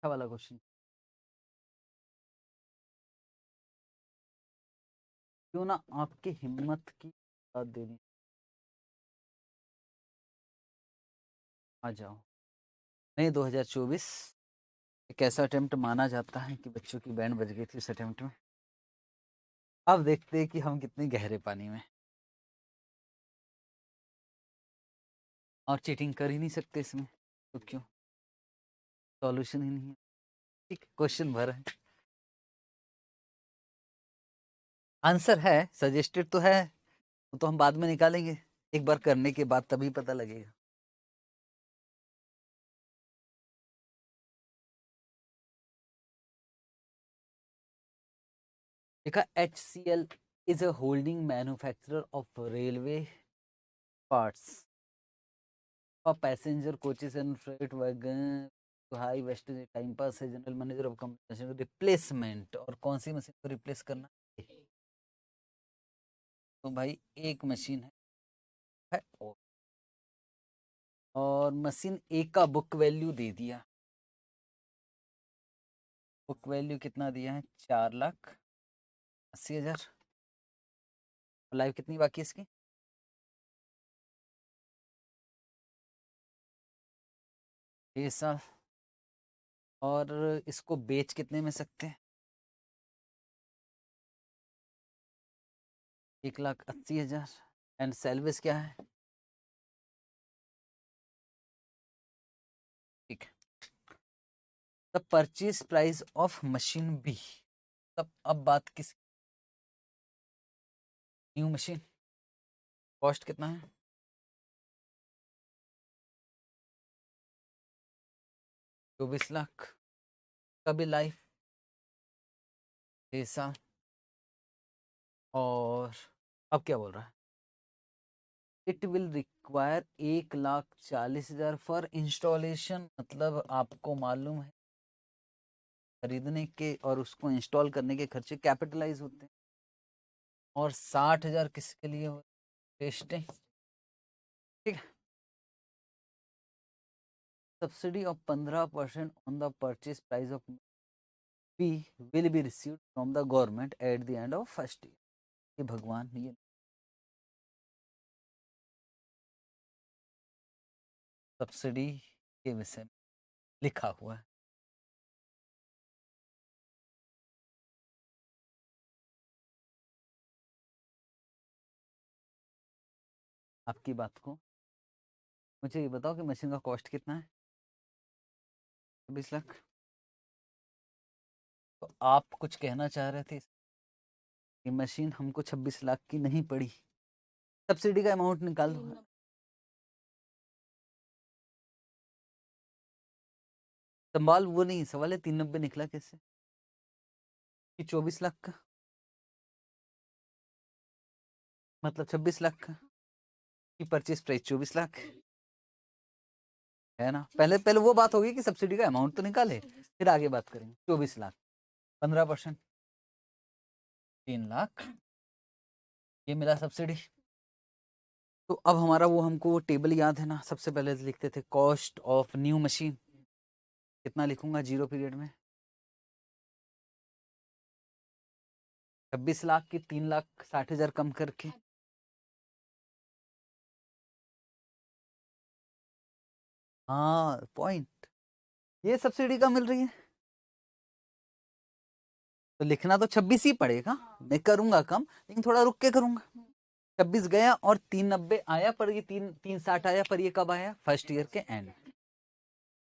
अच्छा वाला क्वेश्चन। क्यों ना आपकी हिम्मत की बात देनी। आ जाओ। मई 2024 एक ऐसा अटेम्प्ट माना जाता है कि बच्चों की बैंड बज गई थी उस अटेम्प्ट में। अब देखते हैं कि हम कितने गहरे पानी में। और चीटिंग कर ही नहीं सकते इसमें, तो क्यों? सॉल्यूशन ही नहीं है। ठीक, क्वेश्चन भर है, आंसर है, सजेस्टेड तो है, वो तो हम बाद में निकालेंगे, एक बार करने के बाद तभी पता लगेगा। देखा, HCL is a holding manufacturer of railway parts for passenger coaches and freight wagon, high wastage, time pass है, general manager of company, replacement. और कौन सी मशीन को रिप्लेस करना है? तो भाई एक मशीन है और मशीन ए का बुक वैल्यू दे दिया। बुक वैल्यू कितना दिया है? 4,80,000। लाइव कितनी बाकी है इसकी? 6 साल। और इसको बेच कितने में सकते हैं? 1,80,000। एंड सेल्वेज क्या है? ठीक है। The purchase price of machine B. तब अब बात किस? न्यू मशीन कॉस्ट कितना है? 24 लाख। कभी लाइफ? 6 साल। और अब क्या बोल रहा है? It will require 1,40,000 for installation. मतलब आपको मालूम है खरीदने के और उसको इंस्टॉल करने के खर्चे कैपिटलाइज होते हैं। और 60,000 किसके लिए हो? टेस्टिंग। ठीक है। Subsidy of 15% on the purchase price of B will be received from the government at the end of first year. ये भगवान, ये सब्सिडी के विषय में लिखा हुआ है। आपकी बात को मुझे ये बताओ कि मशीन का कॉस्ट कितना है? 20 लाख। तो आप कुछ कहना चाह रहे थे कि मशीन हमको 26 लाख की नहीं पड़ी। सब्सिडी का अमाउंट निकाल दो। संभाल वो नहीं सवाल है, 390 निकला कैसे कि 24 लाख का? मतलब 26 लाख का की परचेज प्राइस 24 लाख है ना। पहले पहले वो बात होगी कि सब्सिडी का अमाउंट तो निकाले, फिर आगे बात करेंगे। 24 लाख, 15%, 3 लाख, ये मिला सब्सिडी। तो अब हमारा वो हमको वो टेबल याद है ना, सबसे पहले लिखते थे कॉस्ट ऑफ न्यू मशीन। कितना लिखूंगा जीरो पीरियड में? 26 लाख की 3,60,000 कम करके। हाँ पॉइंट, ये सब्सिडी का मिल रही है तो लिखना तो 26 ही पड़ेगा। मैं करूंगा कम, लेकिन थोड़ा रुक के करूंगा। 26 गया और 390 आया, पर ये 360 आया, पर ये कब आया? फर्स्ट ईयर के एंड।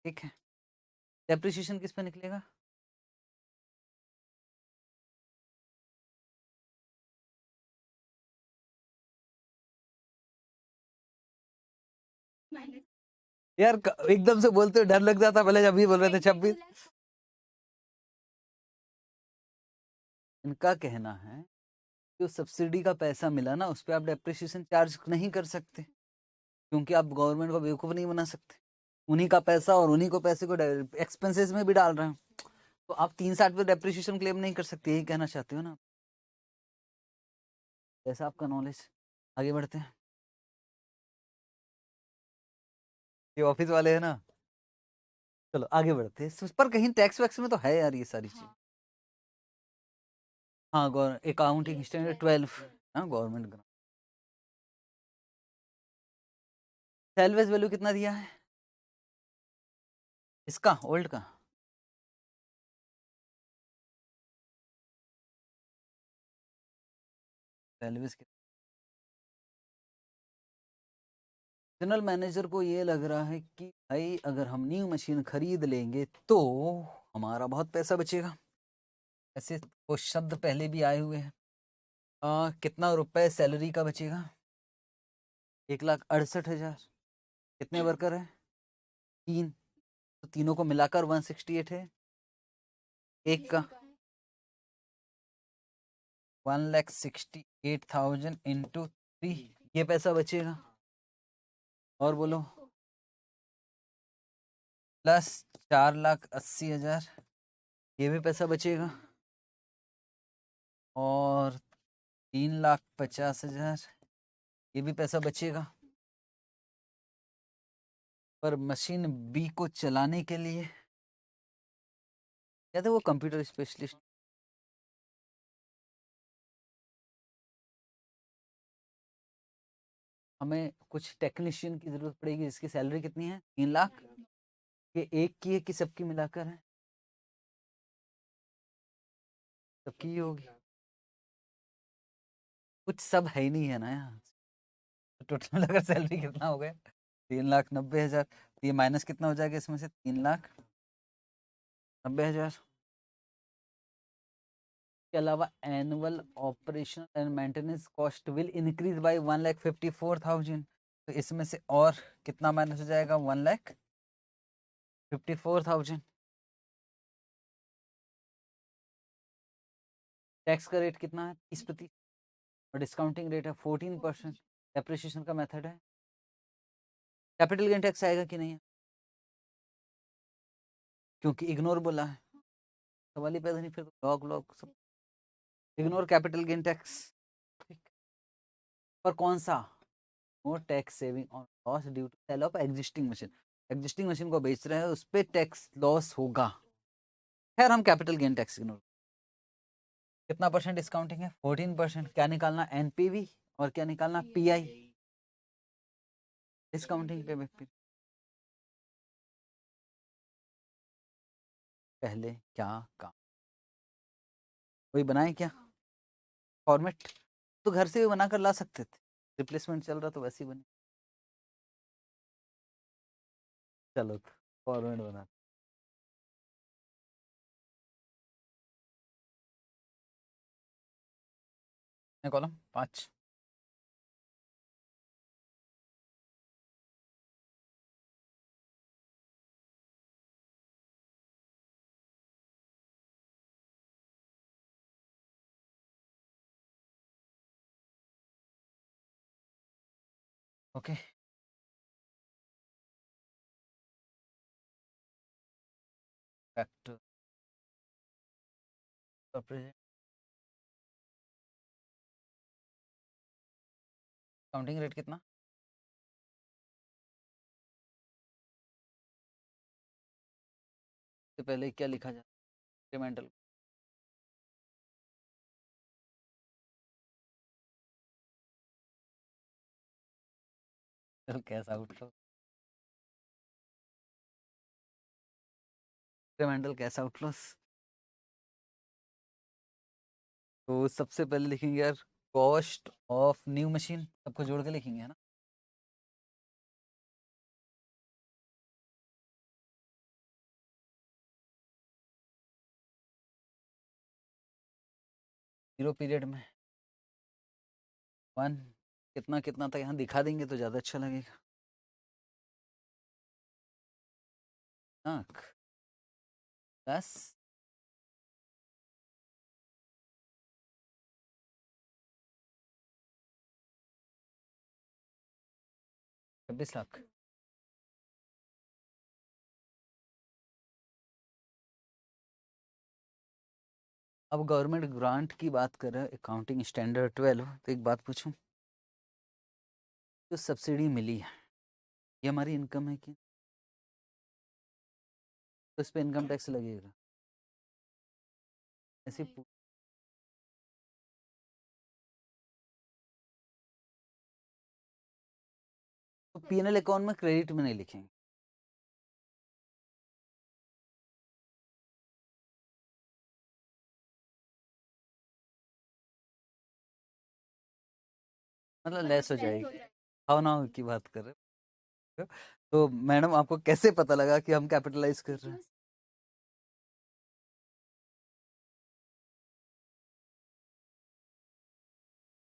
ठीक है। डेप्रिसिएशन किस पे निकलेगा? यार एकदम से बोलते हो डर लग जाता, पहले जब भी बोल रहे थे 26। इनका कहना है जो सब्सिडी का पैसा मिला ना, उस पर आप डेप्रिसिएशन चार्ज नहीं कर सकते, क्योंकि आप गवर्नमेंट को बेवकूफ नहीं बना सकते। उन्हीं का पैसा और उन्हीं को पैसे को एक्सपेंसेस में भी डाल रहे हैं, तो आप 360 पे डेप्रिसिएशन क्लेम नहीं कर सकते, यही कहना चाहते हो ना? जैसा आपका नॉलेज। आगे बढ़ते हैं। ये ऑफिस वाले है ना, चलो आगे बढ़ते हैं, पर कहीं टैक्स वैक्स में तो है यार ये सारी चीज। हाँ अकाउंटिंग स्टैंडर्ड 12। हाँ गवर्नमेंट ग्रांट। सेल्वेज वैल्यू कितना दिया है इसका ओल्ड का? सेल्वेज जनरल मैनेजर को ये लग रहा है कि भाई अगर हम न्यू मशीन खरीद लेंगे तो हमारा बहुत पैसा बचेगा। ऐसे वो शब्द पहले भी आए हुए हैं। कितना रुपए सैलरी का बचेगा? 1,68,000। कितने वर्कर है? 3। तो तीनों को मिलाकर 168 है। एक का 1,68,000 इंटू 3, ये पैसा बचेगा। और बोलो प्लस 4,80,000, ये भी पैसा बचेगा। और 3,50,000, ये भी पैसा बचेगा। पर मशीन बी को चलाने के लिए क्या था वो कंप्यूटर स्पेशलिस्ट, हमें कुछ टेक्नीशियन की जरूरत पड़ेगी जिसकी सैलरी कितनी है? 3 लाख। ये एक की है कि सबकी मिलाकर है? सबकी ही होगी। कुछ सब है ही नहीं है ना यार। तो टोटल मिलाकर सैलरी कितना हो गया? 3,90,000। तो ये माइनस कितना हो जाएगा इसमें से? 3,90,000 के अलावा annual operation and maintenance cost will increase by 1,54,000। तो इसमें से और कितना माइनस हो जाएगा? 1,54,000। टैक्स का रेट कितना है? 30%। और डिस्काउंटिंग रेट है 14%। डेप्रिसिएशन का मेथड है कैपिटल गेन टैक्स आएगा कि नहीं? क्योंकि इग्नोर बोला है, सवाल ही पैदा नहीं, फिर लॉग लॉग सब इग्नोर कैपिटल गेन टैक्स। ठीक। पर कौन सा? No tax saving on loss due to sale of existing machine. Existing machine को बेच रहे हैं उस पर टैक्स लॉस होगा। खैर हम कैपिटल गेन टैक्स इग्नोर। कितना परसेंट डिस्काउंटिंग है? 14%। क्या निकालना? एनपीवी। और क्या निकालना? पीआई। डिस्काउंटिंग पे पहले क्या काम कोई बनाए क्या फॉर्मेट? तो घर से भी बना कर ला सकते थे, रिप्लेसमेंट चल रहा तो वैसे ही बने। चलो फॉर्मेट बना column 5। Okay factor counting rate कितना? से पहले क्या लिखा जाए? Incremental. Cash outflow. Incremental cash outflows. तो सबसे पहले लिखेंगे यार कॉस्ट ऑफ न्यू मशीन, सबको जोड़ के लिखेंगे है ना। जीरो पीरियड में 1। कितना कितना था यहाँ दिखा देंगे तो ज़्यादा अच्छा लगेगा। नाक 10। 26 लाख। अब गवर्नमेंट ग्रांट की बात कर रहे हैं अकाउंटिंग स्टैंडर्ड 12, तो एक बात पूछूं, जो सब्सिडी मिली है ये हमारी इनकम है कि? तो इस पे इनकम टैक्स लगेगा। ऐसे तो पीएनएल अकाउंट में क्रेडिट में नहीं लिखेंगे। मतलब लेस हो जाएगी। हाउ नाउ की बात कर रहे हो। तो मैडम आपको कैसे पता लगा कि हम कैपिटलाइज कर रहे हैं?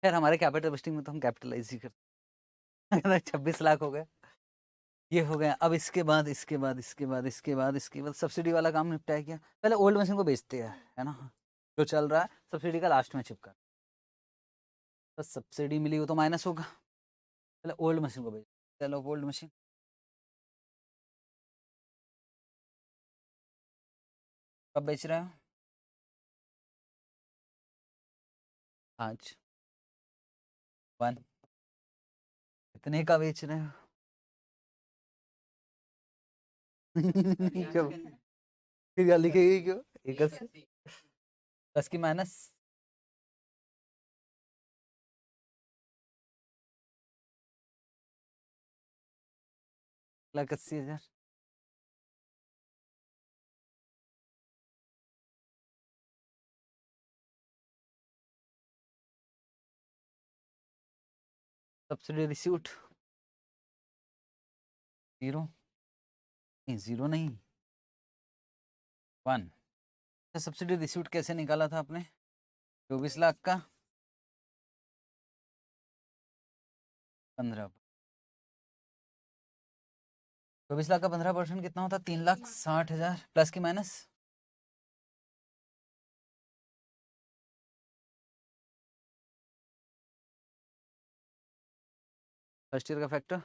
खैर हमारे कैपिटल बस्टिंग में तो हम कैपिटलाइज ही करते हैं। 26 लाख हो गए, ये हो गया। अब इसके बाद सब्सिडी वाला काम निपटाया क्या? पहले ओल्ड मशीन को बेचते हैं, है ना, जो चल रहा है सब्सिडी का लास्ट में चिपका। तो सब्सिडी मिली हो तो माइनस होगा, पहले ओल्ड मशीन को बेच। चलो ओल्ड मशीन कब बेच रहे हो? आज 1। कितने का बेच रहे हो? क्यों? फिर क्या लिखेगी क्यों? 81 प्लस की माइनस 1,80,000। सब्सिडी रिसीट 0, नहीं 0 नहीं 1। सब्सिडी रिसीट कैसे निकाला था आपने? 24 लाख का 15, 24 लाख का 15% कितना होता? 3,60,000 प्लस की माइनस फर्स्ट ईयर का फैक्टर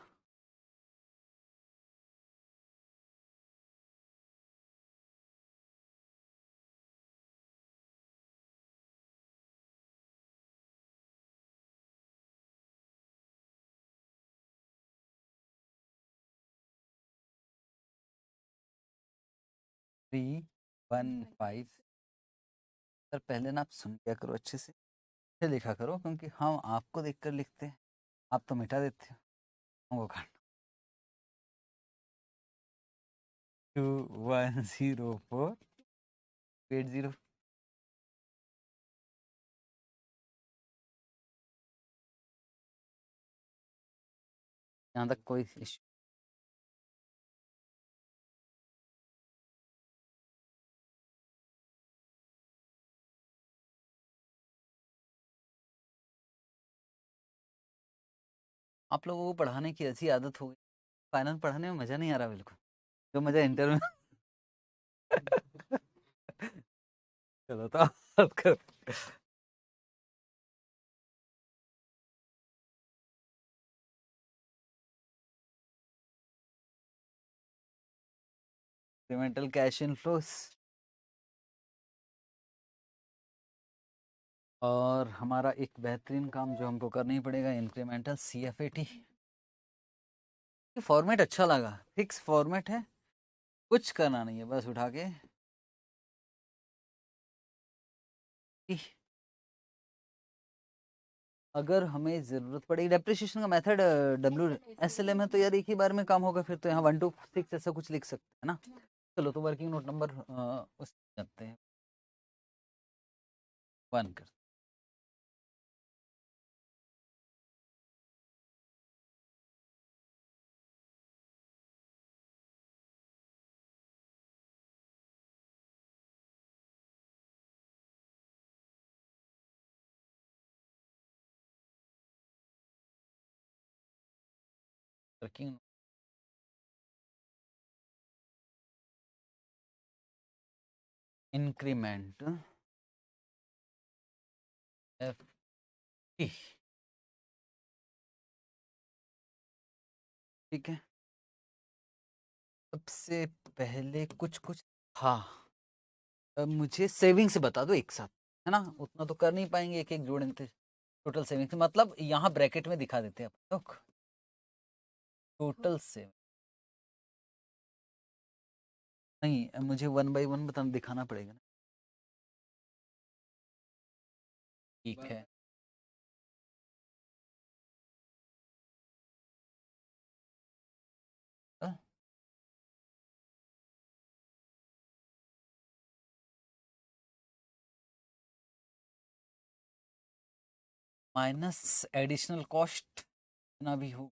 थ्री 1,5। सर पहले ना आप सुन क्या करो, अच्छे से लिखा करो, क्योंकि हम आपको देखकर लिखते हैं, आप तो मिटा देते हो हमको काट। 210480। यहाँ तक कोई इश्यू? आप लोगों को पढ़ाने की ऐसी आदत हो गई, फाइनल पढ़ाने में मजा नहीं आ रहा बिल्कुल, जो मजा इंटर में। चलो तो बात कर। इंक्रीमेंटल कैश इनफ्लोस और हमारा एक बेहतरीन काम जो हमको करना ही पड़ेगा, इंक्रीमेंटल CFAT। फॉर्मेट अच्छा लगा, फिक्स फॉर्मेट है, कुछ करना नहीं है, बस उठा के अगर हमें ज़रूरत पड़ेगी। डेप्रिसिएशन का मेथड WSLM है, तो यार एक ही बार में काम होगा, फिर तो यहाँ 1 to 6 ऐसा कुछ लिख सकते हैं ना। चलो तो वर्किंग नोट नंबर उस करते हैं 1 कर। वर्किंग इंक्रीमेंट FT, ठीक है। सबसे पहले कुछ कुछ हाँ, अब मुझे सेविंग से बता दो एक साथ, है ना, उतना तो कर नहीं पाएंगे, एक एक जोड़े थे। टोटल सेविंग्स मतलब यहाँ ब्रैकेट में दिखा देते हैं अपन लोग, टोटल सेविंग नहीं, मुझे 1 बाई 1 बताना दिखाना पड़ेगा ना। ठीक है, माइनस एडिशनल कॉस्ट ना भी हो,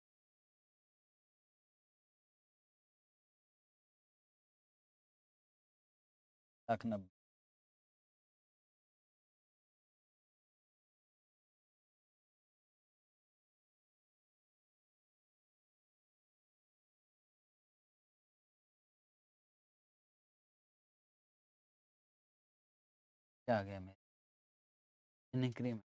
लाख 90। क्या आ गया मेरे इंक्रीमेंट?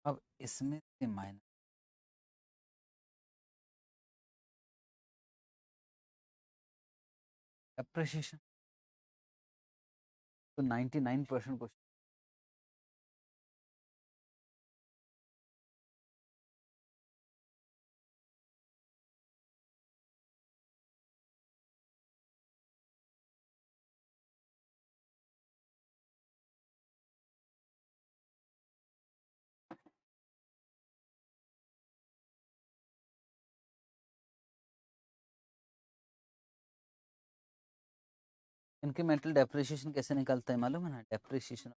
अब इसमें से माइनस अप्रिशिएशन, तो 99% क्वेश्चन। इंक्रीमेंटल डेप्रिसिएशन कैसे निकलता है मालूम है ना? डेप्रिसिएशन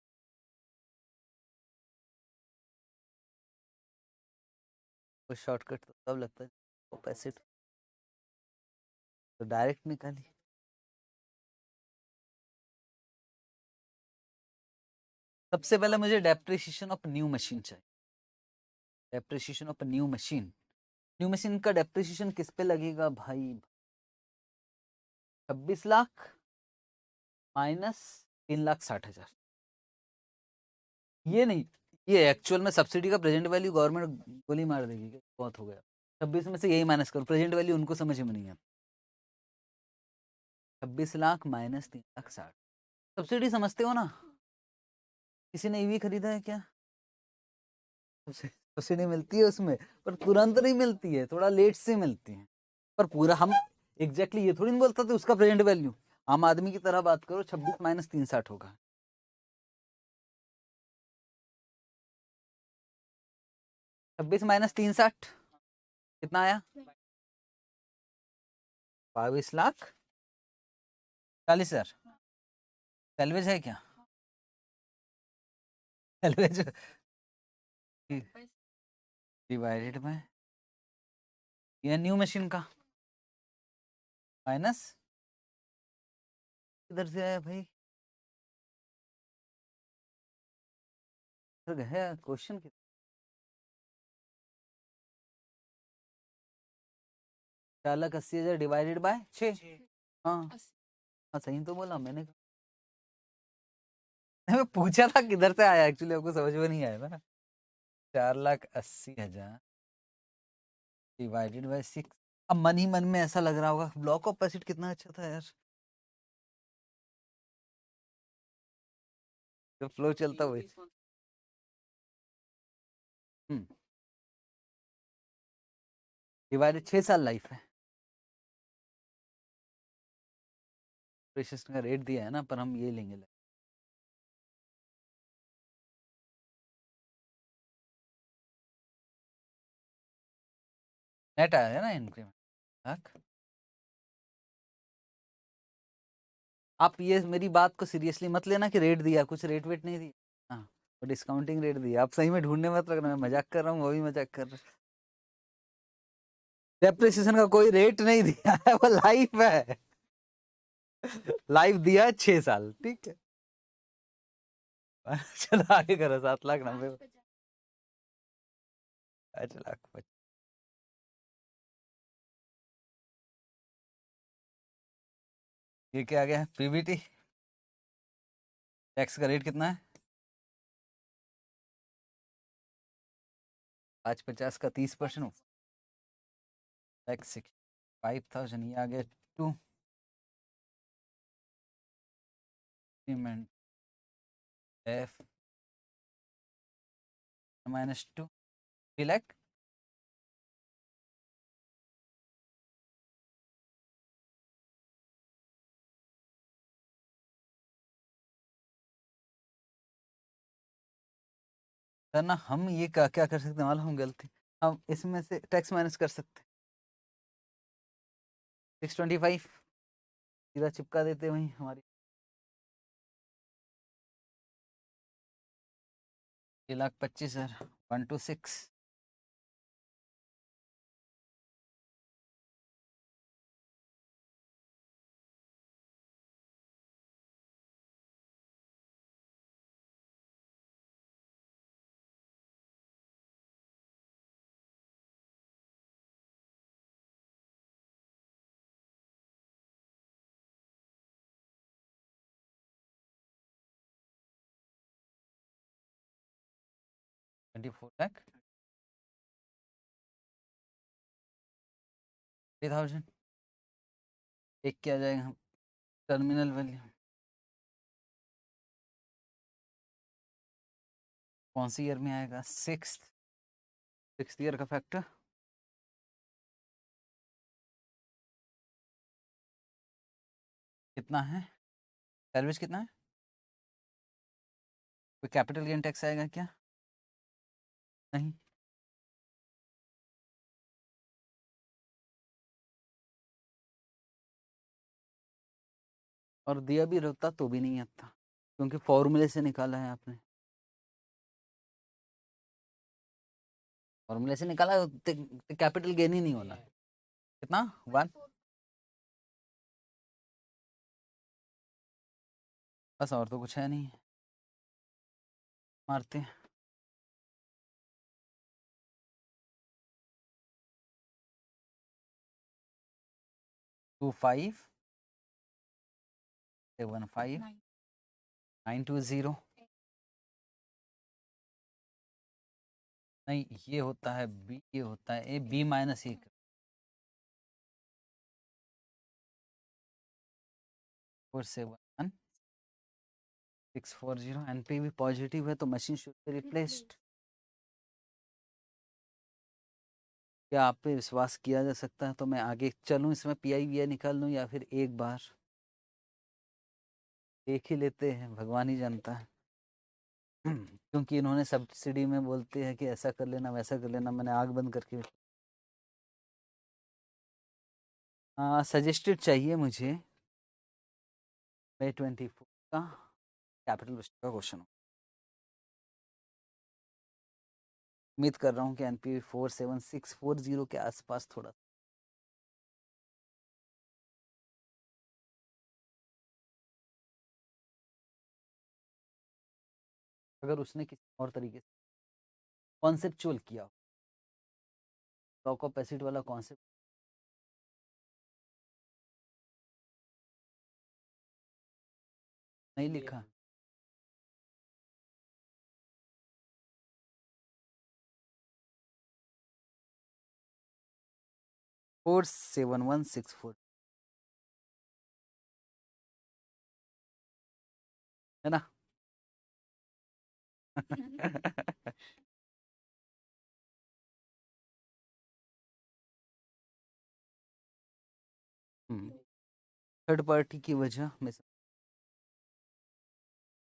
को शॉर्टकट तो तब लगता है वो पैसे तो डायरेक्ट निकाली। सबसे पहले मुझे डेप्रिसिएशन ऑफ न्यू मशीन चाहिए। Depreciation of new machine, new machine का डेप्रिसिएशन किस पे लगेगा भाई? 26 लाख माइनस 3,60,000। ये नहीं, ये एक्चुअल में सब्सिडी का प्रेजेंट वैल्यू गवर्नमेंट गोली मार देगी कि बहुत हो गया। 26 में से यही माइनस करो, प्रेजेंट वैल्यू उनको समझ में नहीं है। 26 लाख माइनस 3,60,000। सब्सिडी समझते हो ना? किसी ने ईवी खरीदा है क्या? सब्सिडी मिलती है उसमें, पर तुरंत नहीं मिलती है, थोड़ा लेट से मिलती है। पर पूरा हम एग्जैक्टली ये थोड़ी नहीं बोलता था उसका प्रेजेंट वैल्यू। आम आदमी की तरह बात करो, 26 माइनस 3,60 होगा। 26 माइनस 3,60 कितना आया? 22,40,000। सैलवेज है क्या? सैलवेज डिवाइडेड बाय ये न्यू मशीन का माइनस, किधर से आया भाई? है क्वेश्चन की 4,80,000 डिवाइडेड बाय 6। हाँ हाँ, सही तो बोला मैंने। मैं पूछा था किधर से आया, एक्चुअली आपको समझ में नहीं आया ना। 4,80,000 डिवाइडेड बाय 6। अब मन ही मन में ऐसा लग रहा होगा ब्लॉक ऑफ पैसिट कितना अच्छा था यार, जो फ्लो चलता हुआ। डिवाइडेड 6 साल लाइफ है। प्रेशस का रेट दिया है ना, पर हम ये लेंगे। नेट आया है ना इंक्रीमेंट। आप ये मेरी बात को सीरियसली मत लेना कि रेट दिया, कुछ रेट वेट नहीं दिया। हाँ, तो डिस्काउंटिंग रेट दिया। आप सही में ढूंढने मत लगना, मैं मजाक कर रहा हूँ, वो भी मजाक कर रहा है। डेप्रिसिएशन का कोई रेट नहीं दिया है, वो लाइफ है। लाइफ दिया 6 साल, ठीक है। चलो आगे करो। 7,90,000, 5,50,000। ये क्या आ गया? पीबीटी टैक्स का रेट कितना है? 5,50 का 30% टैक्स 6। 5000 ये आ गया 2 पेमेंट एफ -2 3 लाख। सर ना हम ये क्या क्या कर सकते हैं मालूम, हम गलती हम इसमें से टैक्स माइनस कर सकते हैं। 625 सीधा चिपका देते वहीं हमारी 3,25,000 126 24 लाख 3,000 एक क्या जाएगा टर्मिनल वैल्यू कौन सी ईयर में आएगा? सिक्स ईयर का फैक्टर कितना है? सर्विस कितना है? कोई कैपिटल गेन टैक्स आएगा क्या? नहीं। और दिया भी रहता तो भी नहीं आता, क्योंकि फॉर्मूले से निकाला है आपने। फॉर्मूले से निकाला तो कैपिटल गेन ही नहीं होना। कितना? 1 बस, और तो कुछ है नहीं। मारते हैं 2575 920। नहीं, ये होता है बी, ये होता है ए, बी माइनस ए 471,640। एनपी भी पॉजिटिव है तो मशीन शुड बी रिप्लेस्ड। क्या आप पे विश्वास किया जा सकता है? तो मैं आगे चलूं, इसमें पीआई वीआई निकाल लूं, या फिर एक बार देख ही लेते हैं, भगवान ही जानता है। क्योंकि इन्होंने सब्सिडी में बोलते हैं कि ऐसा कर लेना वैसा कर लेना, मैंने आग बंद करके सजेस्टेड चाहिए मुझे। May 24 का कैपिटल का क्वेश्चन हो। उम्मीद कर रहा हूँ कि एनपी 47640 के आसपास थोड़ा। अगर उसने किसी और तरीके से कॉन्सेप्चुअल किया, लॉक ऑफ एसिड वाला कॉन्सेप्ट नहीं लिखा, 47164 है ना? थर्ड पार्टी की वजह में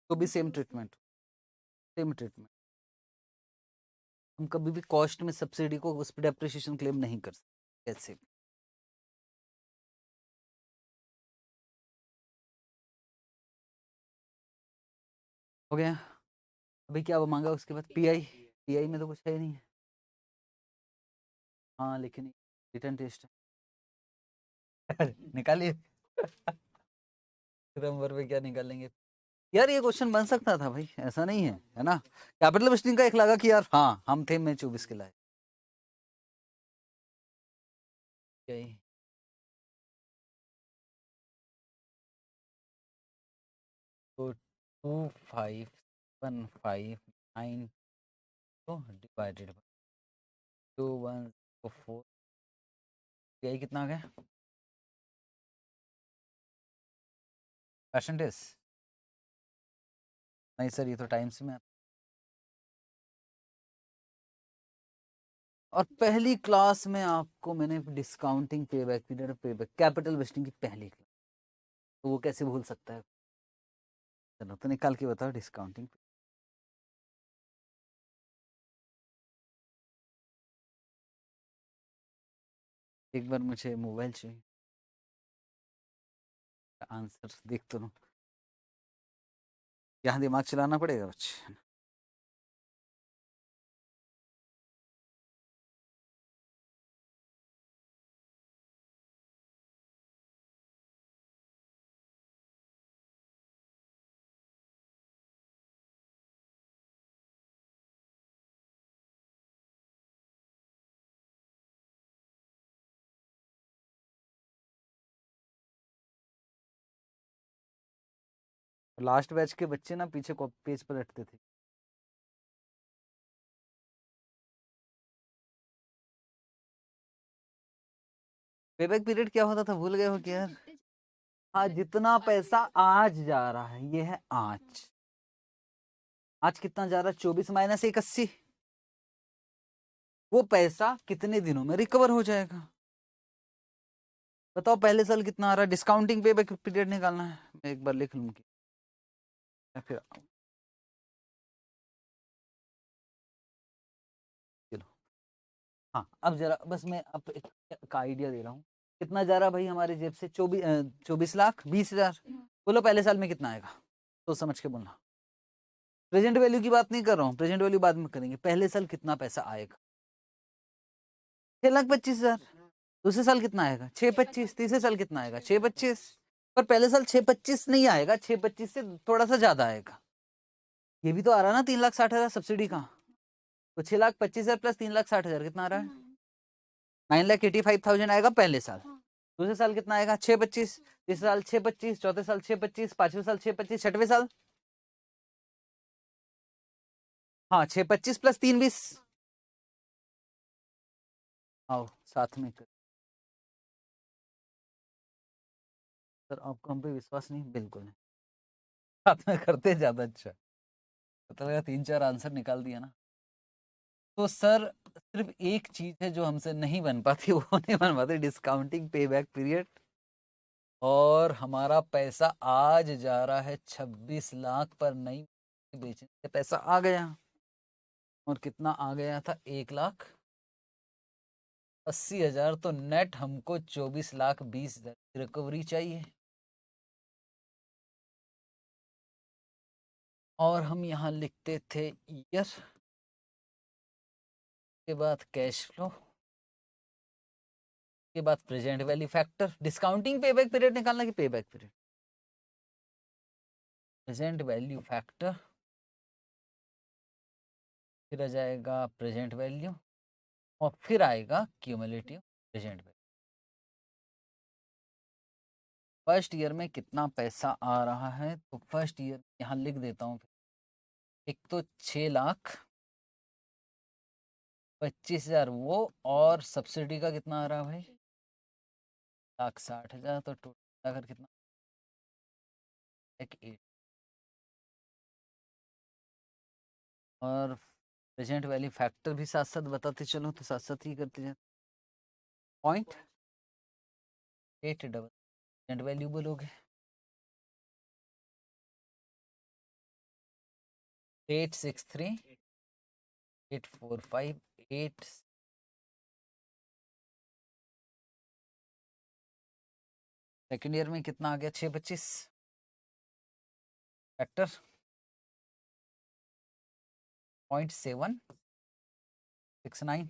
तो भी सेम ट्रीटमेंट। हम कभी भी कॉस्ट में सब्सिडी को उस पर डेप्रिसिएशन क्लेम नहीं कर सकते। कैसे? हो गया। अभी क्या वो मांगा उसके बाद? पीआई। पीआई में तो कुछ है नहीं। हाँ लेकिन रिटर्न टेस्ट निकालिए। नंबर पे क्या निकालेंगे? यार ये क्वेश्चन बन सकता था भाई, ऐसा नहीं है ना? कैपिटल वेस्टिंग का एक लगा कि यार हाँ हम थे, मैं 24 के लाए। यही तो 2515 तो डिवाइडेड बाय 2104 यही कितना आ गया परसेंटेज? नहीं सर, ये तो टाइम्स में। और पहली क्लास में आपको मैंने discounting payback period payback capital wasting की पहली क्लास, तो वो कैसे भूल सकता है? चलो तो निकाल के बताओ डिस्काउंटिंग। एक बार मुझे मोबाइल चाहिए, आंसर देख तो लूं। यहाँ दिमाग चलाना पड़ेगा बच्चे। लास्ट बैच के बच्चे ना पीछे पेज पर लटते थे। पेबैक पीरियड क्या होता था, भूल गए हो क्या यार? हाँ, जितना पैसा आज जा रहा है, ये है आज। आज कितना जा रहा है? 24 माइनस 180। वो पैसा कितने दिनों में रिकवर हो जाएगा? बताओ पहले साल कितना आ रहा है? डिस्काउंटिंग पे पीरियड निकालना है, मैं एक बार लिख लूंगी फिर। चलो, हाँ अब जरा बस मैं अब एक आइडिया दे रहा हूँ। कितना जा रहा भाई हमारे जेब से? 24,20,20,000। बोलो पहले साल में कितना आएगा, तो समझ के बोलना। प्रेजेंट वैल्यू की बात नहीं कर रहा हूँ, प्रेजेंट वैल्यू बाद में करेंगे। पहले साल कितना पैसा आएगा? 6,25,000। दूसरे साल कितना आएगा? 6,25,000। तीसरे साल कितना आएगा? 6,25,000। पर पहले साल 6,25,000 नहीं आएगा, 6,25,000 से थोड़ा सा ज्यादा आएगा। ये भी तो आ रहा है ना 3,60,000 सब्सिडी का। तो 6,25,000 प्लस 3,60,000 कितना आ रहा है? 9,85,000 आएगा पहले साल। दूसरे साल कितना आएगा? 6,25,000। तीसरे साल 6,25,000, चौथे साल 6,25,000, पांचवें साल 6,25,000, छठवें साल हाँ 6,25,000 प्लस 3,20। आओ साथ में कर। सर आपको हम पे विश्वास नहीं? बिल्कुल नहीं। साथ में करते ज्यादा अच्छा। पता लगा 3-4 आंसर निकाल दिया ना। तो सर सिर्फ एक चीज है जो हमसे नहीं बन पाती, वो नहीं बन पाती, डिस्काउंटिंग पे बैक पीरियड। और हमारा पैसा आज जा रहा है 26 लाख पर, नहीं बेचने से पैसा आ गया। और कितना आ गया था? 1,80,000। तो नेट हमको 24,20,000 की रिकवरी चाहिए। और हम यहाँ लिखते थे ईयर के बाद कैश फ्लो के बाद present value factor. Discounting payback period निकालना कि payback period? Present value factor, फिर आ जाएगा प्रेजेंट वैल्यू, और फिर आएगा cumulative present value. First year में कितना पैसा आ रहा है? तो फर्स्ट ईयर यहाँ लिख देता हूँ। एक तो 6,25,000 वो, और सब्सिडी का कितना आ रहा है भाई? 1,60,000। तो टोटल अगर कितना? एक 8। और प्रेजेंट वैल्यू फैक्टर भी साथ साथ बताते चलो, तो साथ साथ ही करते जाते। 0.8 प्रेजेंट वैल्यू बोलोगे? 863,845,8। सेकेंड ईयर में कितना आ गया? 6,25 फैक्टर 0.769।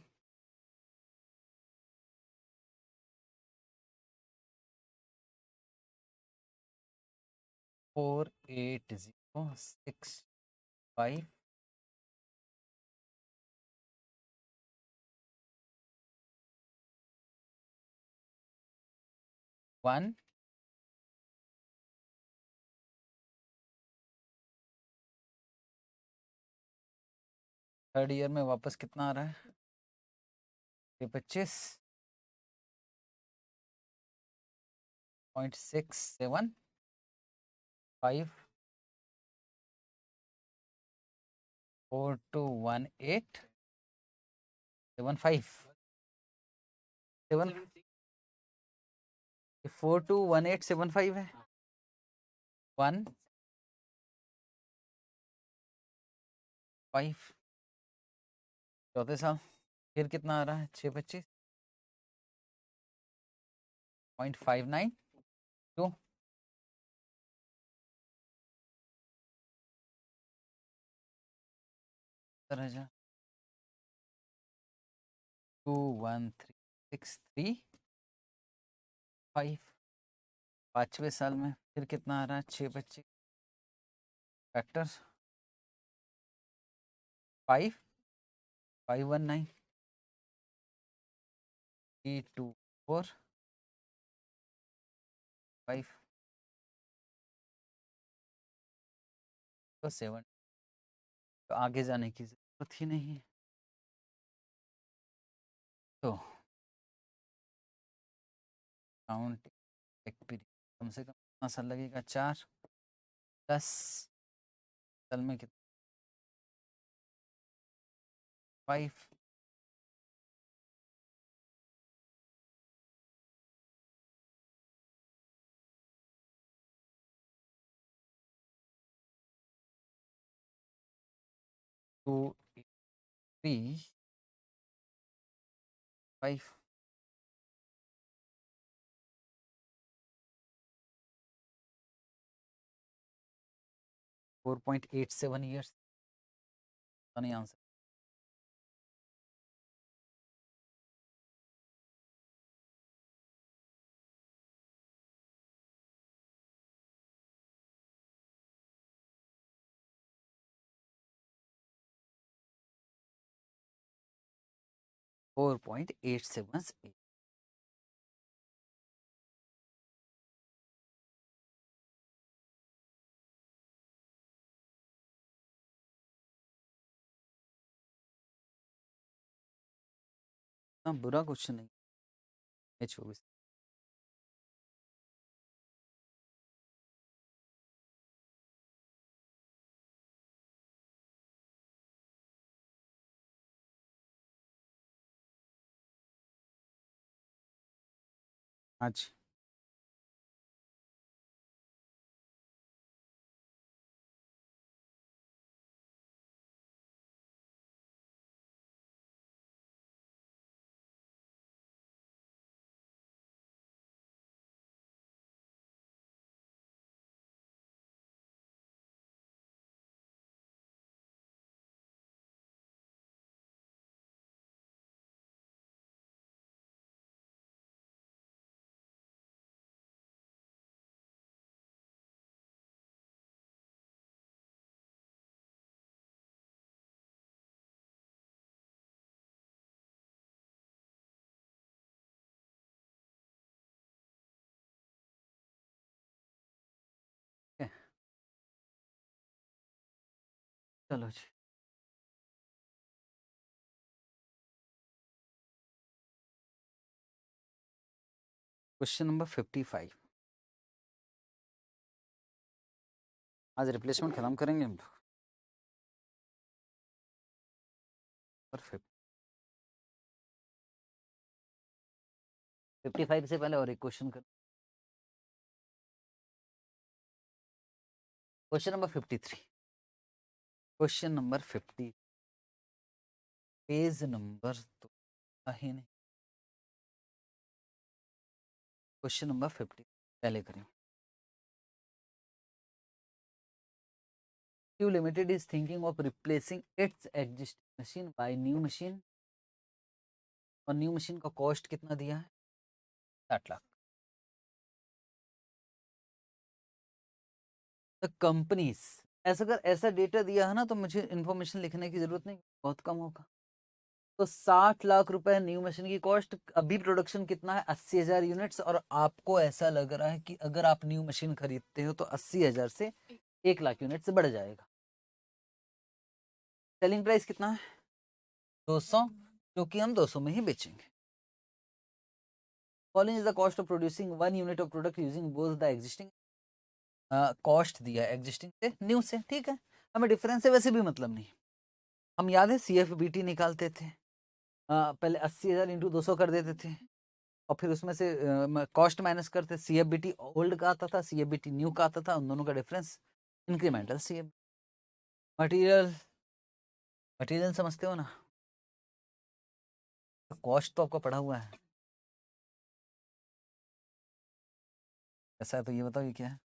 4,80,6,5। वन। थर्ड ईयर में वापस कितना आ रहा है? 6,25। 0.675 421875 421875 है 15 चौथे साल फिर कितना आ रहा है 625.59 2 हजार 21365 पांचवें साल में फिर कितना आ रहा है 625 फैक्टर 519 324 5 तो 7 तो आगे जाने की जरूरत ही नहीं है तो काउंट पीरियड कम से कम कितना साल लगेगा 4 10 साल में कितना 5 2 3 5 4.87 years नहीं आंसर 4.878 बुरा कुछ नहीं है 24 आज चलो जी क्वेश्चन नंबर 55 आज रिप्लेसमेंट खत्म करेंगे हम और 55 से पहले और एक क्वेश्चन कर question number 53 question number 50 page number तो ही नहीं क्वेश्चन नंबर 50 पहले करें Q Limited is thinking of replacing its existing machine by new machine और न्यू मशीन का कॉस्ट कितना दिया है 60 लाख द कंपनीज ऐसा अगर ऐसा डेटा दिया है ना तो मुझे इन्फॉर्मेशन लिखने की जरूरत नहीं बहुत कम होगा तो 60 लाख रुपए न्यू मशीन की कॉस्ट अभी प्रोडक्शन कितना है 80,000 यूनिट्स और आपको ऐसा लग रहा है कि अगर आप न्यू मशीन खरीदते हो तो 80,000 से 1 लाख यूनिट से बढ़ जाएगा सेलिंग प्राइस कितना है 200 क्योंकि हम 200 में ही बेचेंगे following is the cost of producing 1 unit of product using both the existing cost दिया एग्जिस्टिंग से न्यू से, ठीक है। हमें डिफरेंस से वैसे भी मतलब नहीं। हम याद है CFBT निकालते थे, पहले 80,000 इंटू 200 कर देते थे और फिर उसमें से कॉस्ट माइनस करते। CFBT ओल्ड का आता था, CFBT न्यू का आता था, उन दोनों का difference incremental CF। Material material समझते हो ना, कॉस्ट तो आपका पढ़ा हुआ है, ऐसा है तो ये बताओ ये क्या है।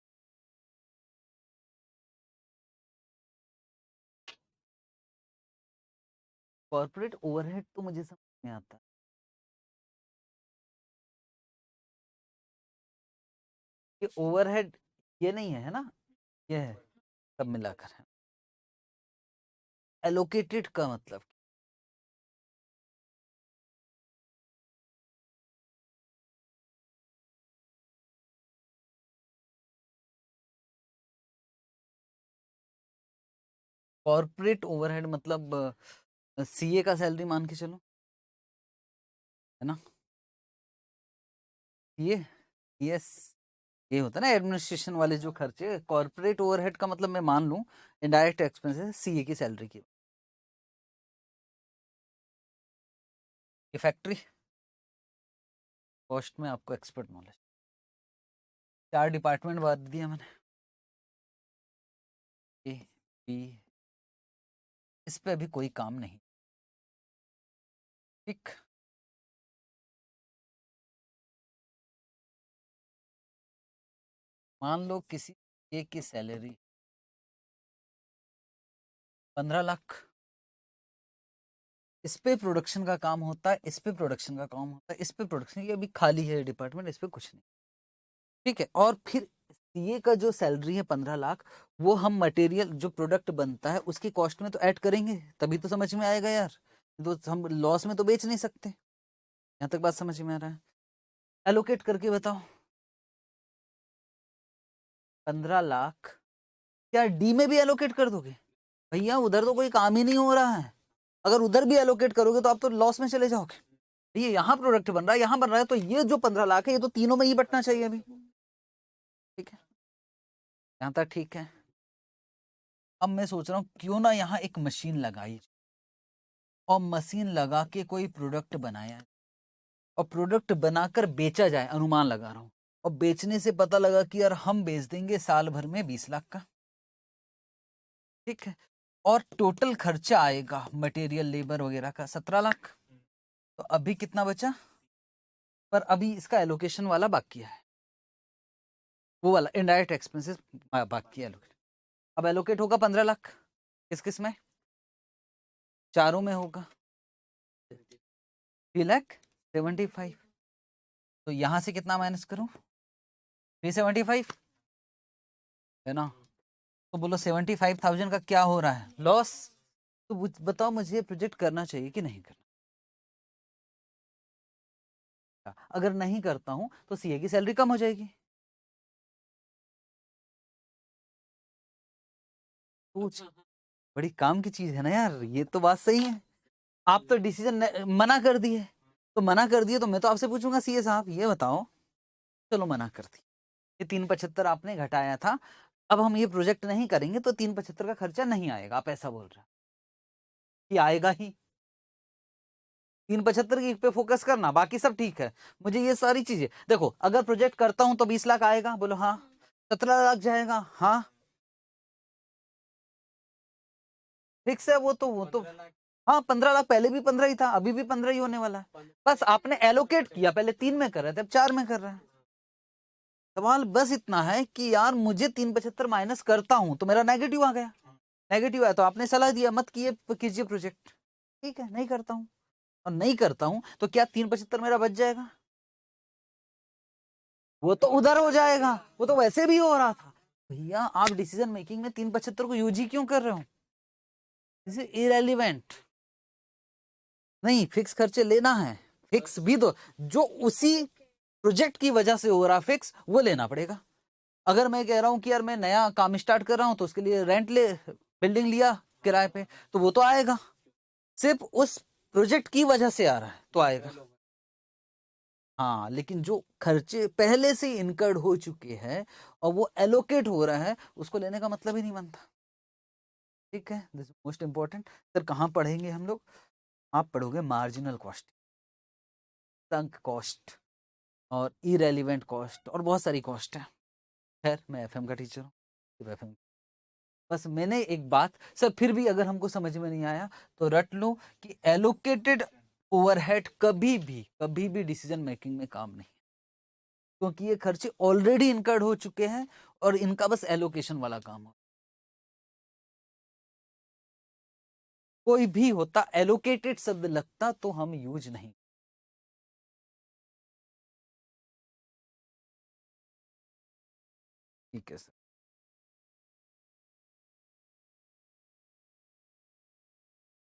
कॉर्पोरेट ओवरहेड तो मुझे समझ में आता है, ये ओवरहेड ये नहीं है ना, ये है सब मिलाकर है। एलोकेटेड का मतलब कॉर्पोरेट ओवरहेड मतलब CA का सैलरी मान के चलो, है ना, ये यस, ये होता है ना एडमिनिस्ट्रेशन वाले जो खर्चे। कॉर्पोरेट ओवरहेड का मतलब मैं मान लूं इनडायरेक्ट एक्सपेंसेस CA की सैलरी की। ये फैक्ट्री कॉस्ट में आपको एक्सपर्ट नॉलेज, 4 डिपार्टमेंट बांट दिया मैंने, ए बी, इस पे अभी कोई काम नहीं, ठीक। मान लो किसी ए की सैलरी 15 लाख, इस पे प्रोडक्शन का काम होता है, इस पे प्रोडक्शन का काम होता है, इस पे प्रोडक्शन, ये अभी खाली है डिपार्टमेंट, इस पे कुछ नहीं, ठीक है। और फिर CA का जो सैलरी है 15 लाख, वो हम मटेरियल जो प्रोडक्ट बनता है उसकी कॉस्ट में तो ऐड करेंगे, तभी तो समझ में आएगा यार, तो हम लॉस में तो बेच नहीं सकते। यहाँ तक बात समझ में आ रहा है। एलोकेट करके बताओ 15 लाख, क्या डी में भी एलोकेट कर दोगे? भैया उधर तो कोई काम ही नहीं हो रहा है, अगर उधर भी एलोकेट करोगे तो आप तो लॉस में चले जाओगे। ये यहाँ प्रोडक्ट बन रहा है, यहाँ बन रहा है, तो ये जो 15 लाख है ये तो तीनों में ही बटना चाहिए अभी, ठीक है, यहाँ तक ठीक है। अब मैं सोच रहा हूँ क्यों ना यहाँ एक मशीन लगाई और मशीन लगा के कोई प्रोडक्ट बनाया और प्रोडक्ट बनाकर बेचा जाए, अनुमान लगा रहा हूँ, और बेचने से पता लगा कि यार हम बेच देंगे साल भर में 20 लाख का, ठीक है, और टोटल खर्चा आएगा मटेरियल लेबर वगैरह का 17 लाख, तो अभी कितना बचा? पर अभी इसका एलोकेशन वाला बाकी है, वो वाला इनडायरेक्ट एक्सपेंसेस बाकी है एलोकेट। अब एलोकेट होगा 15 लाख, किस किस में? चारों में होगा 3,75,000, तो यहां से कितना माइनस करूं? 375 है ना, तो बोलो 75,000 का क्या हो रहा है? लॉस। तो बताओ मुझे प्रोजेक्ट करना चाहिए कि नहीं करना? अगर नहीं करता हूं तो CA की सैलरी कम हो जाएगी। पूछ, बड़ी काम की चीज है ना यार, ये तो बात सही है। आप तो डिसीजन मना कर दिए, तो मना कर दिए तो मैं तो आपसे पूछूंगा CA साहब ये बताओ, चलो मना कर दी, ये 375 आपने घटाया था, अब हम ये प्रोजेक्ट नहीं करेंगे तो 375 का खर्चा नहीं आएगा, आप ऐसा बोल रहे हैं कि आएगा ही? 375 की पे फोकस करना, बाकी सब ठीक है। मुझे ये सारी चीजें देखो, अगर प्रोजेक्ट करता हूं तो 20 लाख आएगा, बोलो हाँ। 17 लाख जाएगा, हाँ फिक्स है, वो तो हाँ 15 लाख, पहले भी 15 ही था, अभी भी 15 ही होने वाला है, बस आपने एलोकेट किया, पहले 3 में कर रहे थे अब 4 में कर रहे हैं। सवाल बस इतना है कि यार मुझे 375 माइनस करता हूं तो मेरा नेगेटिव आ गया, नेगेटिव आया तो आपने सलाह दिया मत कीजिए प्रोजेक्ट, ठीक है, नहीं करता हूं, और नहीं करता हूं तो क्या 375 मेरा बच जाएगा? वो तो उधर हो जाएगा, वो तो वैसे भी हो रहा था। भैया आप डिसीजन मेकिंग में 375 को यूज ही क्यों कर रहे हो? इज इरेलीवेंट, नहीं फिक्स खर्चे लेना है, फिक्स भी दो, जो उसी प्रोजेक्ट की वजह से हो रहा फिक्स वो लेना पड़ेगा। अगर मैं कह रहा हूं कि यार मैं नया काम स्टार्ट कर रहा हूं तो उसके लिए रेंट ले, बिल्डिंग लिया किराए पे, तो वो तो आएगा, सिर्फ उस प्रोजेक्ट की वजह से आ रहा है तो आएगा। हाँ, लेकिन जो खर्चे पहले से इनकर्ड हो चुके हैं और वो एलोकेट हो रहा है, उसको लेने का मतलब ही नहीं बनता। ठीक है, दिस मोस्ट इंपॉर्टेंट। सर कहाँ पढ़ेंगे हम लोग? आप पढ़ोगे मार्जिनल कॉस्ट, संक कॉस्ट और इरेलीवेंट कॉस्ट और बहुत सारी कॉस्ट है। खैर मैं एफएम का टीचर हूँ, एफएम बस मैंने एक बात सर, फिर भी अगर हमको समझ में नहीं आया तो रट लो कि एलोकेटेड ओवरहेड कभी भी डिसीजन मेकिंग में काम नहीं, क्योंकि ये खर्चे ऑलरेडी इनकर्ड हो चुके हैं और इनका बस एलोकेशन वाला काम हो। कोई भी होता एलोकेटेड शब्द लगता तो हम यूज नहीं। ठीक है सर।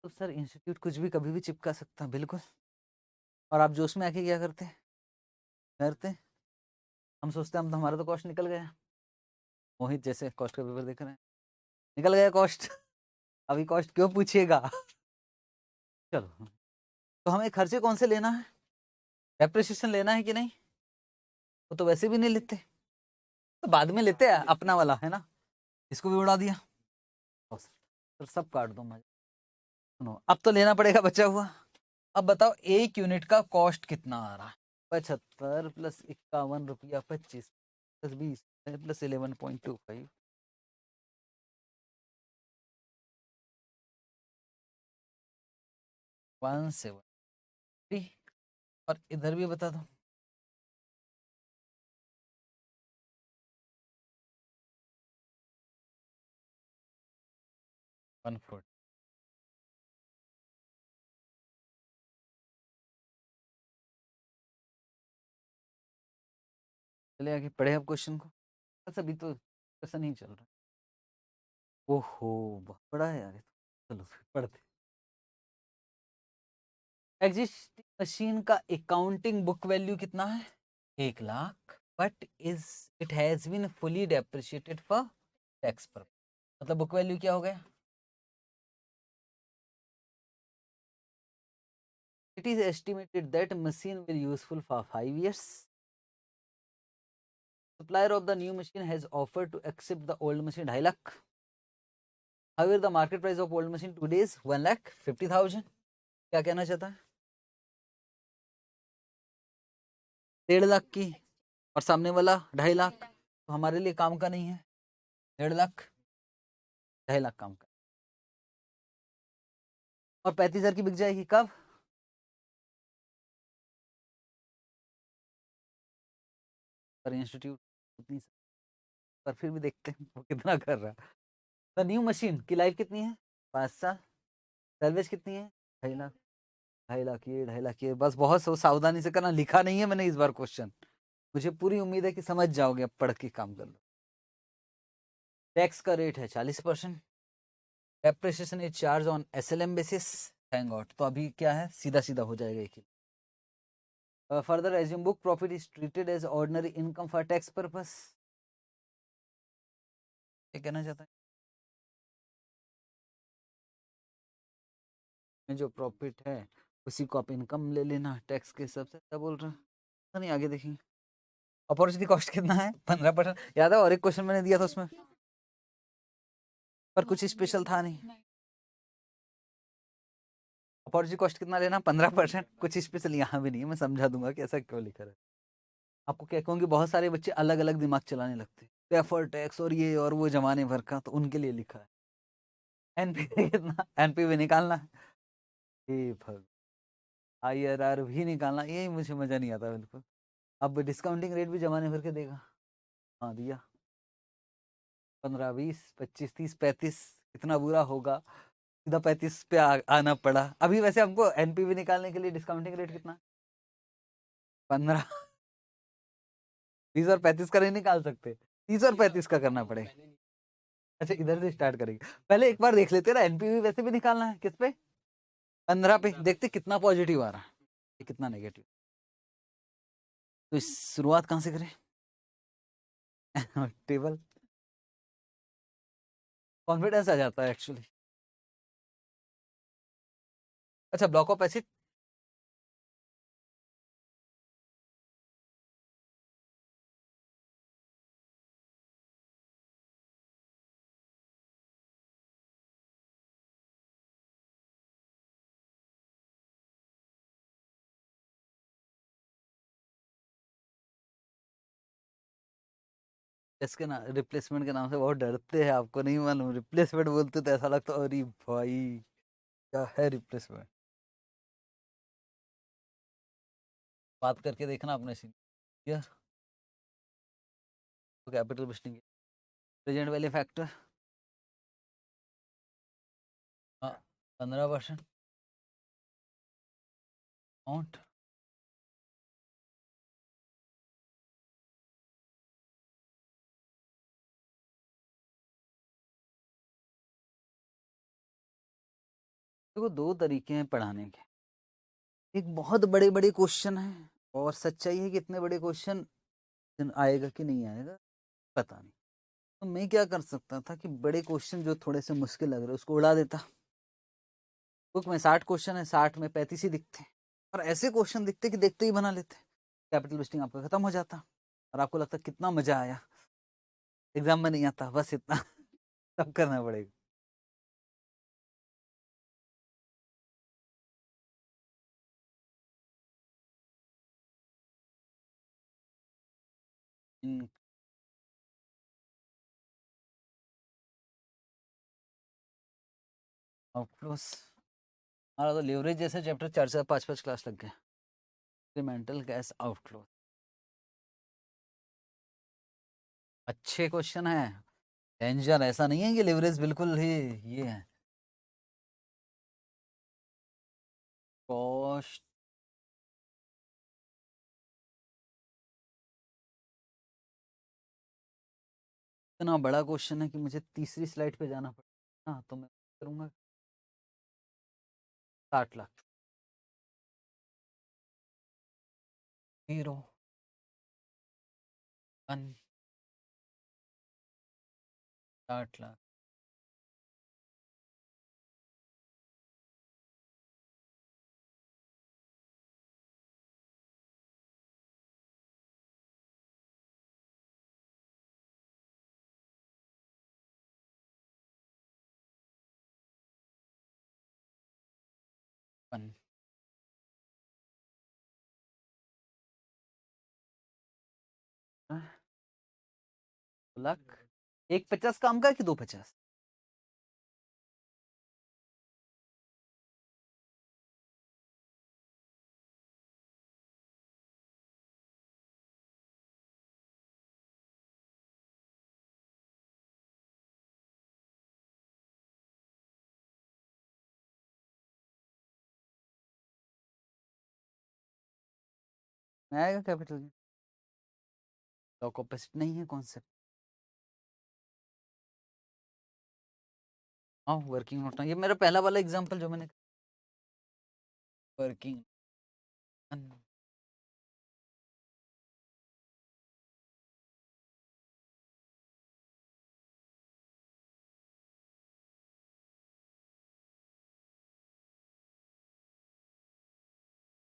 तो सर इंस्टीट्यूट कुछ भी कभी भी चिपका सकता, बिल्कुल। और आप जोश में आके क्या करते करते हम सोचते हैं हम तो, हमारा तो कॉस्ट निकल गया। मोहित जैसे कॉस्ट का पेपर देख रहे हैं, निकल गया कॉस्ट। अभी कॉस्ट क्यों पूछिएगा। चलो, तो हमें खर्चे कौन से लेना है? डेप्रिसिएशन लेना है कि नहीं? वो तो वैसे भी नहीं लेते, तो बाद में लेते हैं अपना वाला, है ना? इसको भी उड़ा दिया। तो सब काट दो मैं। सुनो, अब तो लेना पड़ेगा बचा हुआ। अब बताओ एक यूनिट का कॉस्ट कितना आ रहा है? 75 प्लस 51 रुपया 25 प्लस 20 प्लस 11.25 173। और इधर भी बता दो। 140। चले आगे पढ़े अब क्वेश्चन को। बस अभी तो क्वेश्चन ही चल रहा है। ओहो, बहुत बड़ा है यार ये तो। चलो फिर पढ़ते। एग्जिस्टिंग मशीन का अकाउंटिंग बुक वैल्यू कितना है? 1 lakh, but is it has been fully depreciated for tax पर। मतलब बुक वैल्यू क्या हो गया? It is estimated that machine will useful for 5 years. Supplier of the new machine has offered to accept the old machine 2.5 lakh. However, the market price of old machine today is 1,50,000. क्या कहना चाहता है? 1.5 लाख की और सामने वाला 2.5 लाख, तो हमारे लिए काम का नहीं है। 1.5 लाख 2.5 लाख काम का। और 35,000 की बिक जाएगी कब? पर इंस्टीट्यूट उतनी, पर फिर भी देखते हैं वो कितना कर रहा है। द न्यू मशीन की लाइफ कितनी है? 5 साल। सर्विस कितनी है? 2.5 लाख। 2.5 लाख ये, 2.5 लाख ये, बस बहुत सावधानी से करना, लिखा नहीं है मैंने इस बार क्वेश्चन। मुझे पूरी उम्मीद है कि समझ जाओगे, अब पढ़ के काम कर लो। टैक्स का रेट है 40%। Depreciation is charge on SLM basis. Thank God, तो अभी क्या है, सीधा सीधा हो जाएगा एक ही। Further assume book profit is treated as ordinary income for tax purpose. ये कहना चाहता है जो प्रॉफिट है उसी को आप इनकम ले लेना टैक्स के हिसाब से, क्या बोल रहा है? नहीं, आगे देखेंगे। अपॉर्चुनिटी कॉस्ट कितना है? 15%। याद है और एक क्वेश्चन मैंने दिया था उसमें, पर कुछ स्पेशल था नहीं। अपॉर्चुनिटी कॉस्ट कितना लेना? 15%। कुछ स्पेशल यहाँ भी नहीं है, मैं समझा दूंगा कि ऐसा क्यों लिखा है। आपको क्या कहूँगी, बहुत सारे बच्चे अलग अलग दिमाग चलाने लगते हैं, डेफर्ड टैक्स और ये और वो जमाने भर का, तो उनके लिए लिखा है। एनपीवी कितना? एनपीवी निकालना है। हे भग, आईआरआर भी निकालना, यही मुझे मजा नहीं आता बिल्कुल। अब डिस्काउंटिंग रेट भी जमाने भर के देगा। हाँ दिया। 15 20 25 30 35, इतना बुरा होगा, सीधा 35 पे आना पड़ा। अभी वैसे हमको एनपीवी निकालने के लिए डिस्काउंटिंग रेट कितना? 15। 20 और 35 का नहीं निकाल सकते, 30 और 35 का करना पड़ेगा। अच्छा इधर से स्टार्ट करेंगे, पहले एक बार देख लेते ना, एनपीवी वैसे भी निकालना है किस पे? 15 पे। देखते कितना पॉजिटिव आ रहा है, कितना नेगेटिव। तो इस शुरुआत कहाँ से करें? टेबल। कॉन्फिडेंस आ जाता है एक्चुअली। अच्छा, ब्लॉक ऑफ एसिड इसके ना रिप्लेसमेंट के नाम से बहुत डरते हैं, आपको नहीं मालूम? रिप्लेसमेंट बोलते तो ऐसा लगता है अरे भाई क्या है रिप्लेसमेंट। बात करके देखना अपने सीन। तो कैपिटल बिस्टिंग प्रेजेंट वैल्यू फैक्टर 15% अमाउंट। देखो दो तरीके हैं पढ़ाने के। एक बहुत बड़े बड़े क्वेश्चन है, और सच्चाई है कि इतने बड़े क्वेश्चन आएगा कि नहीं आएगा पता नहीं। तो मैं क्या कर सकता था कि बड़े क्वेश्चन जो थोड़े से मुश्किल लग रहे उसको उड़ा देता। बुक में 60 क्वेश्चन है, 60 में 35 ही दिखते हैं, और ऐसे क्वेश्चन दिखते कि देखते ही बना लेते। कैपिटल लिस्टिंग आपका खत्म हो जाता, और आपको लगता कितना मजा आया, एग्जाम में नहीं आता, बस इतना। तब करना पड़ेगा। आउटफ्लोस, हमारा तो लेवरेज जैसे चैप्टर 4 से 5 5 क्लास लग गए। इंक्रीमेंटल गैस आउटफ्लो अच्छे क्वेश्चन है। डेंजर ऐसा नहीं है कि लेवरेज बिल्कुल ही ये है। कॉस्ट, इतना बड़ा क्वेश्चन है कि मुझे तीसरी स्लाइड पे जाना पड़ेगा। हाँ तो मैं करूंगा 60 लाख। हीरो 60 लाख। वन लाख। एक 50 काम का कि दो 50? मैं आएगा कैपिटल। लॉक ऑपोजिट नहीं है कॉन्सेप्ट। हाँ वर्किंग नोट, ये मेरा पहला वाला एग्जांपल जो मैंने वर्किंग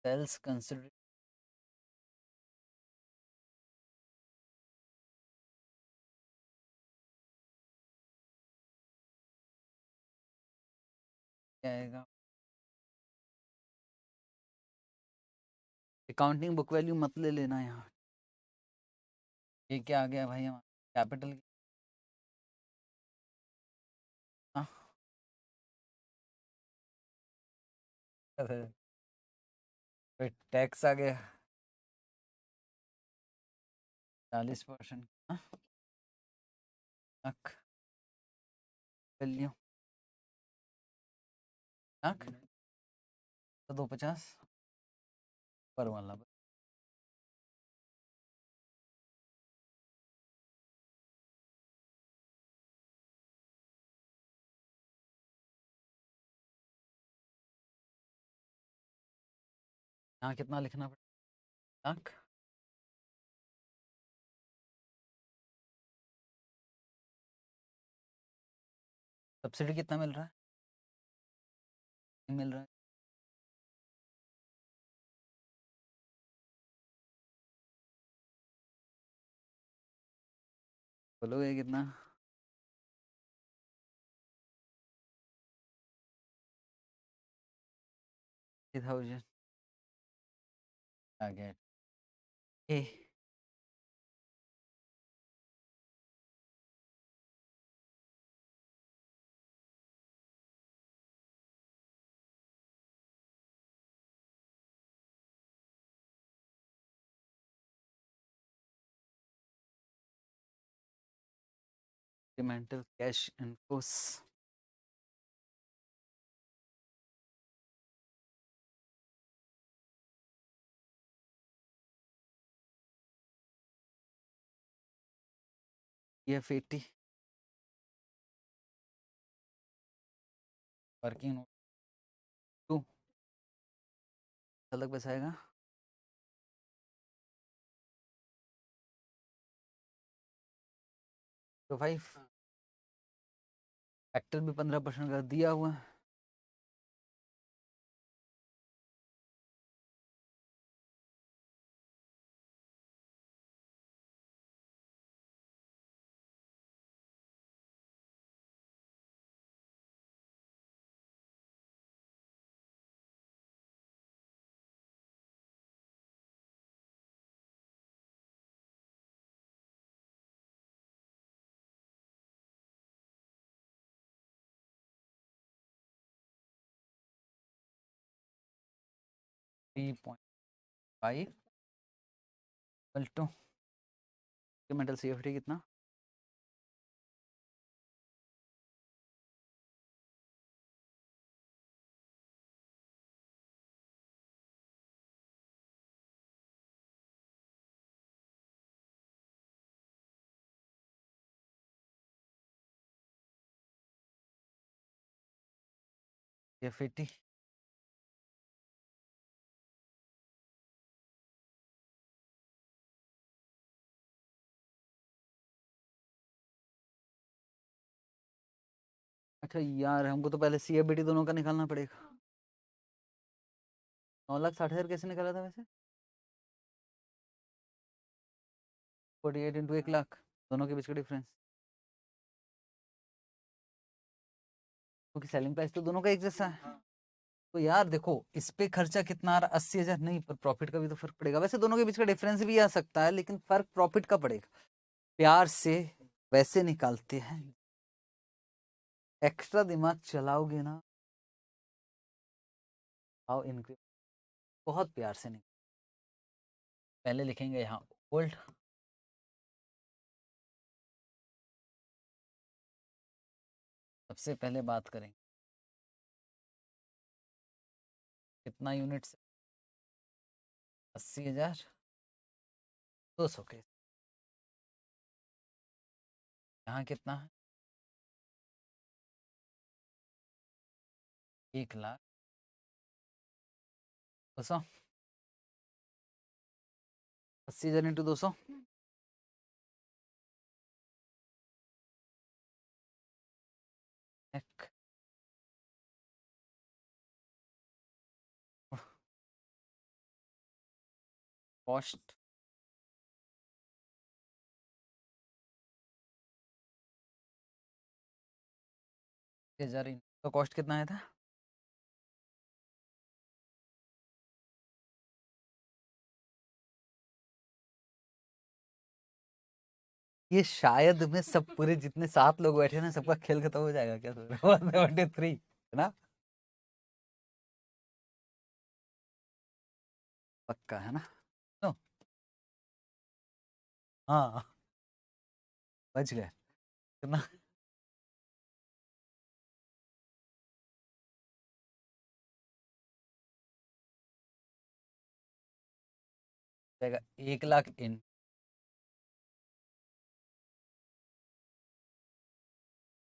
सेल्स कंसिडर क्या आएगा। अकाउंटिंग बुक वैल्यू मत ले लेना यहाँ। ये क्या आ गया भाई हमारा कैपिटल। टैक्स आ गया 40%। लाख वैल्यू लाख तो 250 पर वाला। यहाँ कितना लिखना पड़ेगा? लाख। सब्सिडी कितना मिल रहा है? नहीं मिल रहा है। बोलोगे कितना? 3000 आ गया। ए incremental cash inflows. EF80 working note 2 अलग पैसा आएगा। तो 5 फैक्टर भी 15% का दिया हुआ है। $3.5 इक्वल टू इंक्रीमेंटल CFD कितना? EF80 अच्छा यार हमको तो पहले CFBT दोनों का निकालना पड़ेगा। 9,60,000 कैसे निकाला था वैसे? 48 इंटू 1,00,000 दोनों के बीच का डिफरेंस, क्योंकि सेलिंग प्राइस तो दोनों का एक जैसा है। तो यार देखो इस पे खर्चा कितना आ रहा, 80,000 नहीं, पर प्रॉफिट का भी तो फर्क पड़ेगा। वैसे दोनों के बीच का डिफरेंस भी आ सकता है, लेकिन फर्क प्रॉफिट का पड़ेगा। प्यार से वैसे निकालते हैं, एक्स्ट्रा दिमाग चलाओगे ना हाउ इनक्रीज, बहुत प्यार से निकाल। पहले लिखेंगे यहाँ ओल्ड, सबसे पहले बात करेंगे कितना यूनिट से, 80,200 के। यहाँ कितना है? 1,00,200, 80,000 इंटू 200, कॉस्ट तो कॉस्ट कितना आया था? ये शायद में सब पूरे जितने 7 लोग बैठे ना सबका खेल खत्म हो जाएगा क्या? 173 है ना? पक्का है ना? तो हाँ बच गए कितना? जाएगा 1,00,000 इन,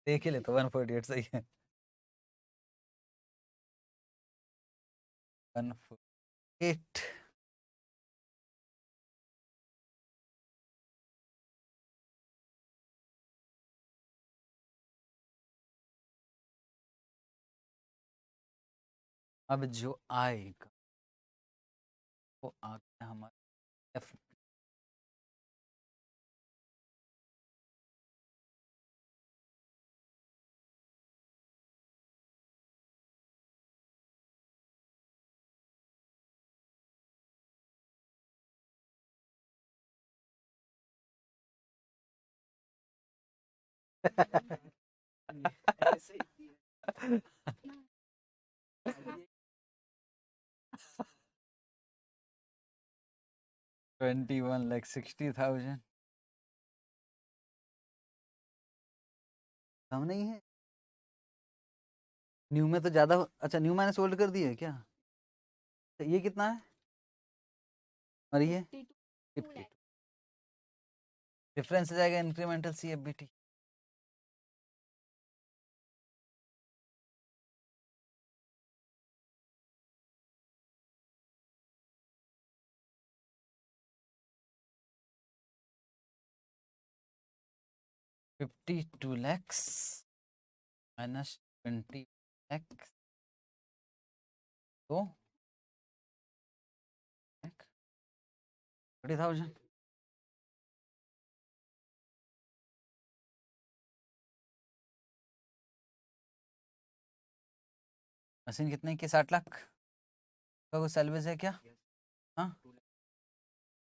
देख ही ले तो 148 सही है। 148 अब जो आएगा वो आ गया हमारा एफ। $21,60,000 कम नहीं है। न्यू में तो ज्यादा, अच्छा न्यू माइनस ओल्ड कर दिए क्या? तो ये कितना है और ये 52। डिफरेंस आ जाएगा इंक्रीमेंटल CFBT। $52 माइनस 20 तो 30,000। मशीन कितने की? 60 लाख का कोई सैलवेज है क्या? हाँ,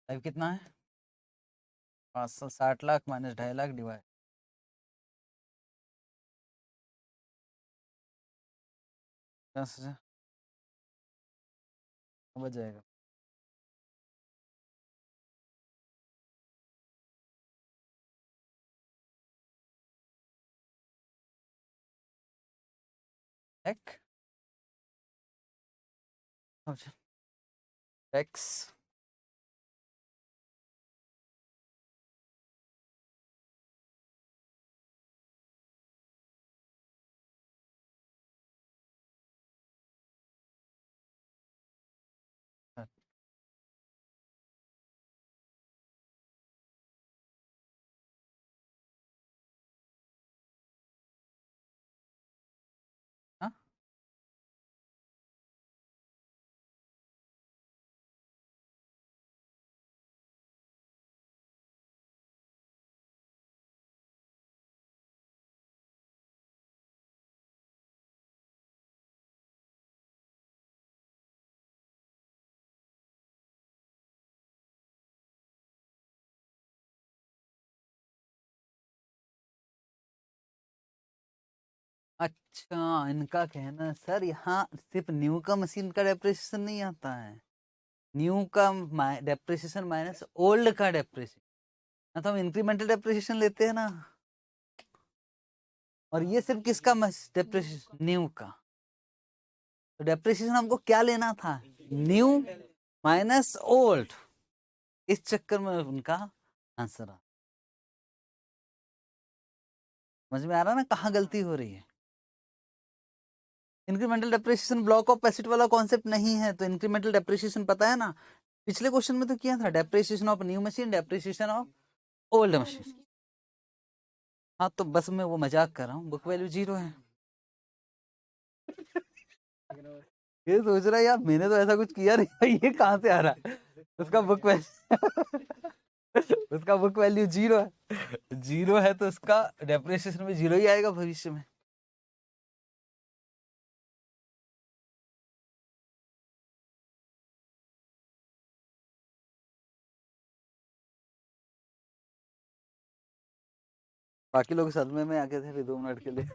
टाइप कितना है? 560 लाख माइनस 2.5 लाख डिवाइड 10,000 बच जाएगा। एक एक्स हाँ अच्छा, इनका कहना है सर यहाँ सिर्फ न्यू का मशीन का डेप्रिसिएशन नहीं आता है, न्यू का डेप्रिसिएशन माइनस ओल्ड का डेप्रिसिएशन। ना तो हम इंक्रीमेंटल डेप्रिसिएशन लेते हैं ना, और ये सिर्फ किसका डेप्रिसिएशन? न्यू का। तो डेप्रिसिएशन हमको क्या लेना था? New minus old. इस चक्कर में उनका आंसर आ, समझ में आ रहा ना कहाँ गलती हो रही है? Incremental depreciation block of acid वाला कॉन्सेप्ट नहीं है, तो इंक्रीमेंटल डेप्रिसिएशन पता है ना, पिछले क्वेश्चन में तो किया था, depreciation of new machine, depreciation of old machine. हाँ तो बस मैं वो मजाक कर रहा हूँ, बुक वैल्यू 0 है। ये सोच रहा है यार मैंने तो ऐसा कुछ किया नहीं भाई, ये कहाँ से आ रहा है? उसका बुक वैल्यू उसका बुक वैल्यू 0 है, 0 है तो उसका डेप्रिसिएशन में 0 ही आएगा भविष्य में। बाकी लोग सदमे में आके थे अभी 2 मिनट के लिए।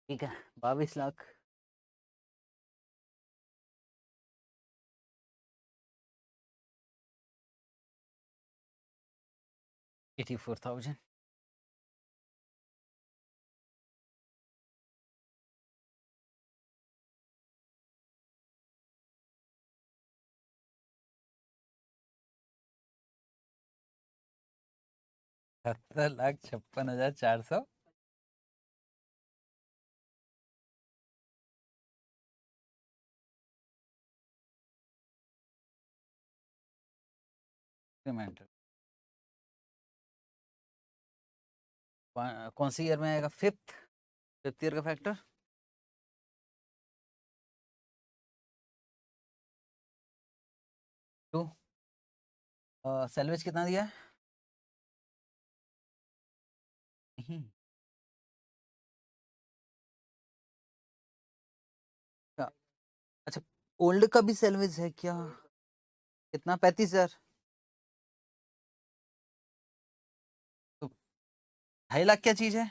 ठीक है, 22 लाख। 84,000। $70,56,400। इंक्रीमेंटल कौन सी ईयर में आएगा? फिफ्थ ईयर का फैक्टर। टू। सैलवेज कितना दिया है? नहीं, क्या? अच्छा, ओल्ड का भी सैलवेज है क्या? कितना? 35,000। तो 2.5 लाख क्या चीज है?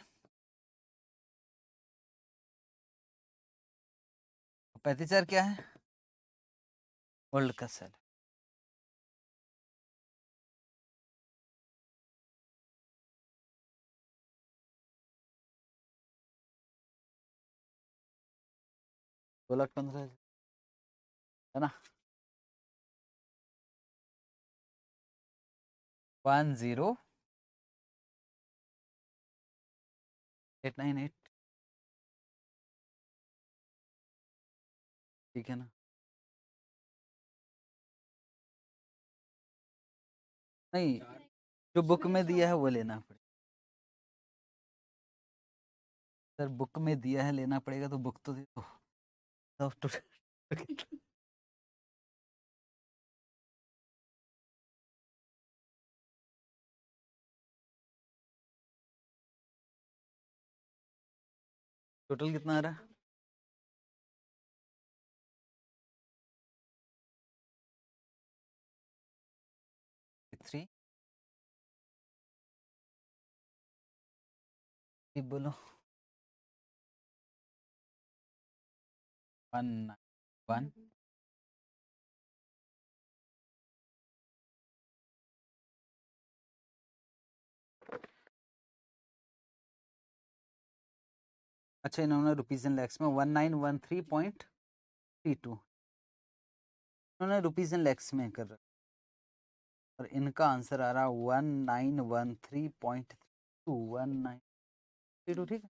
35,000 क्या है? ओल्ड का सेल। 2,15,000 है ना। 10,898, ठीक है ना। नहीं, जो बुक में दिया है वो लेना पड़ेगा सर, बुक में दिया है लेना पड़ेगा, तो बुक तो दे दो। टोटल कितना आ रहा है? 3, बोलो। 191, अच्छा इन्होंने रुपीज इन लैक्स में 1913.32 इन्होंने रुपीज इन लैक्स में कर रखा, और इनका आंसर आ रहा 1913.2 ठीक है।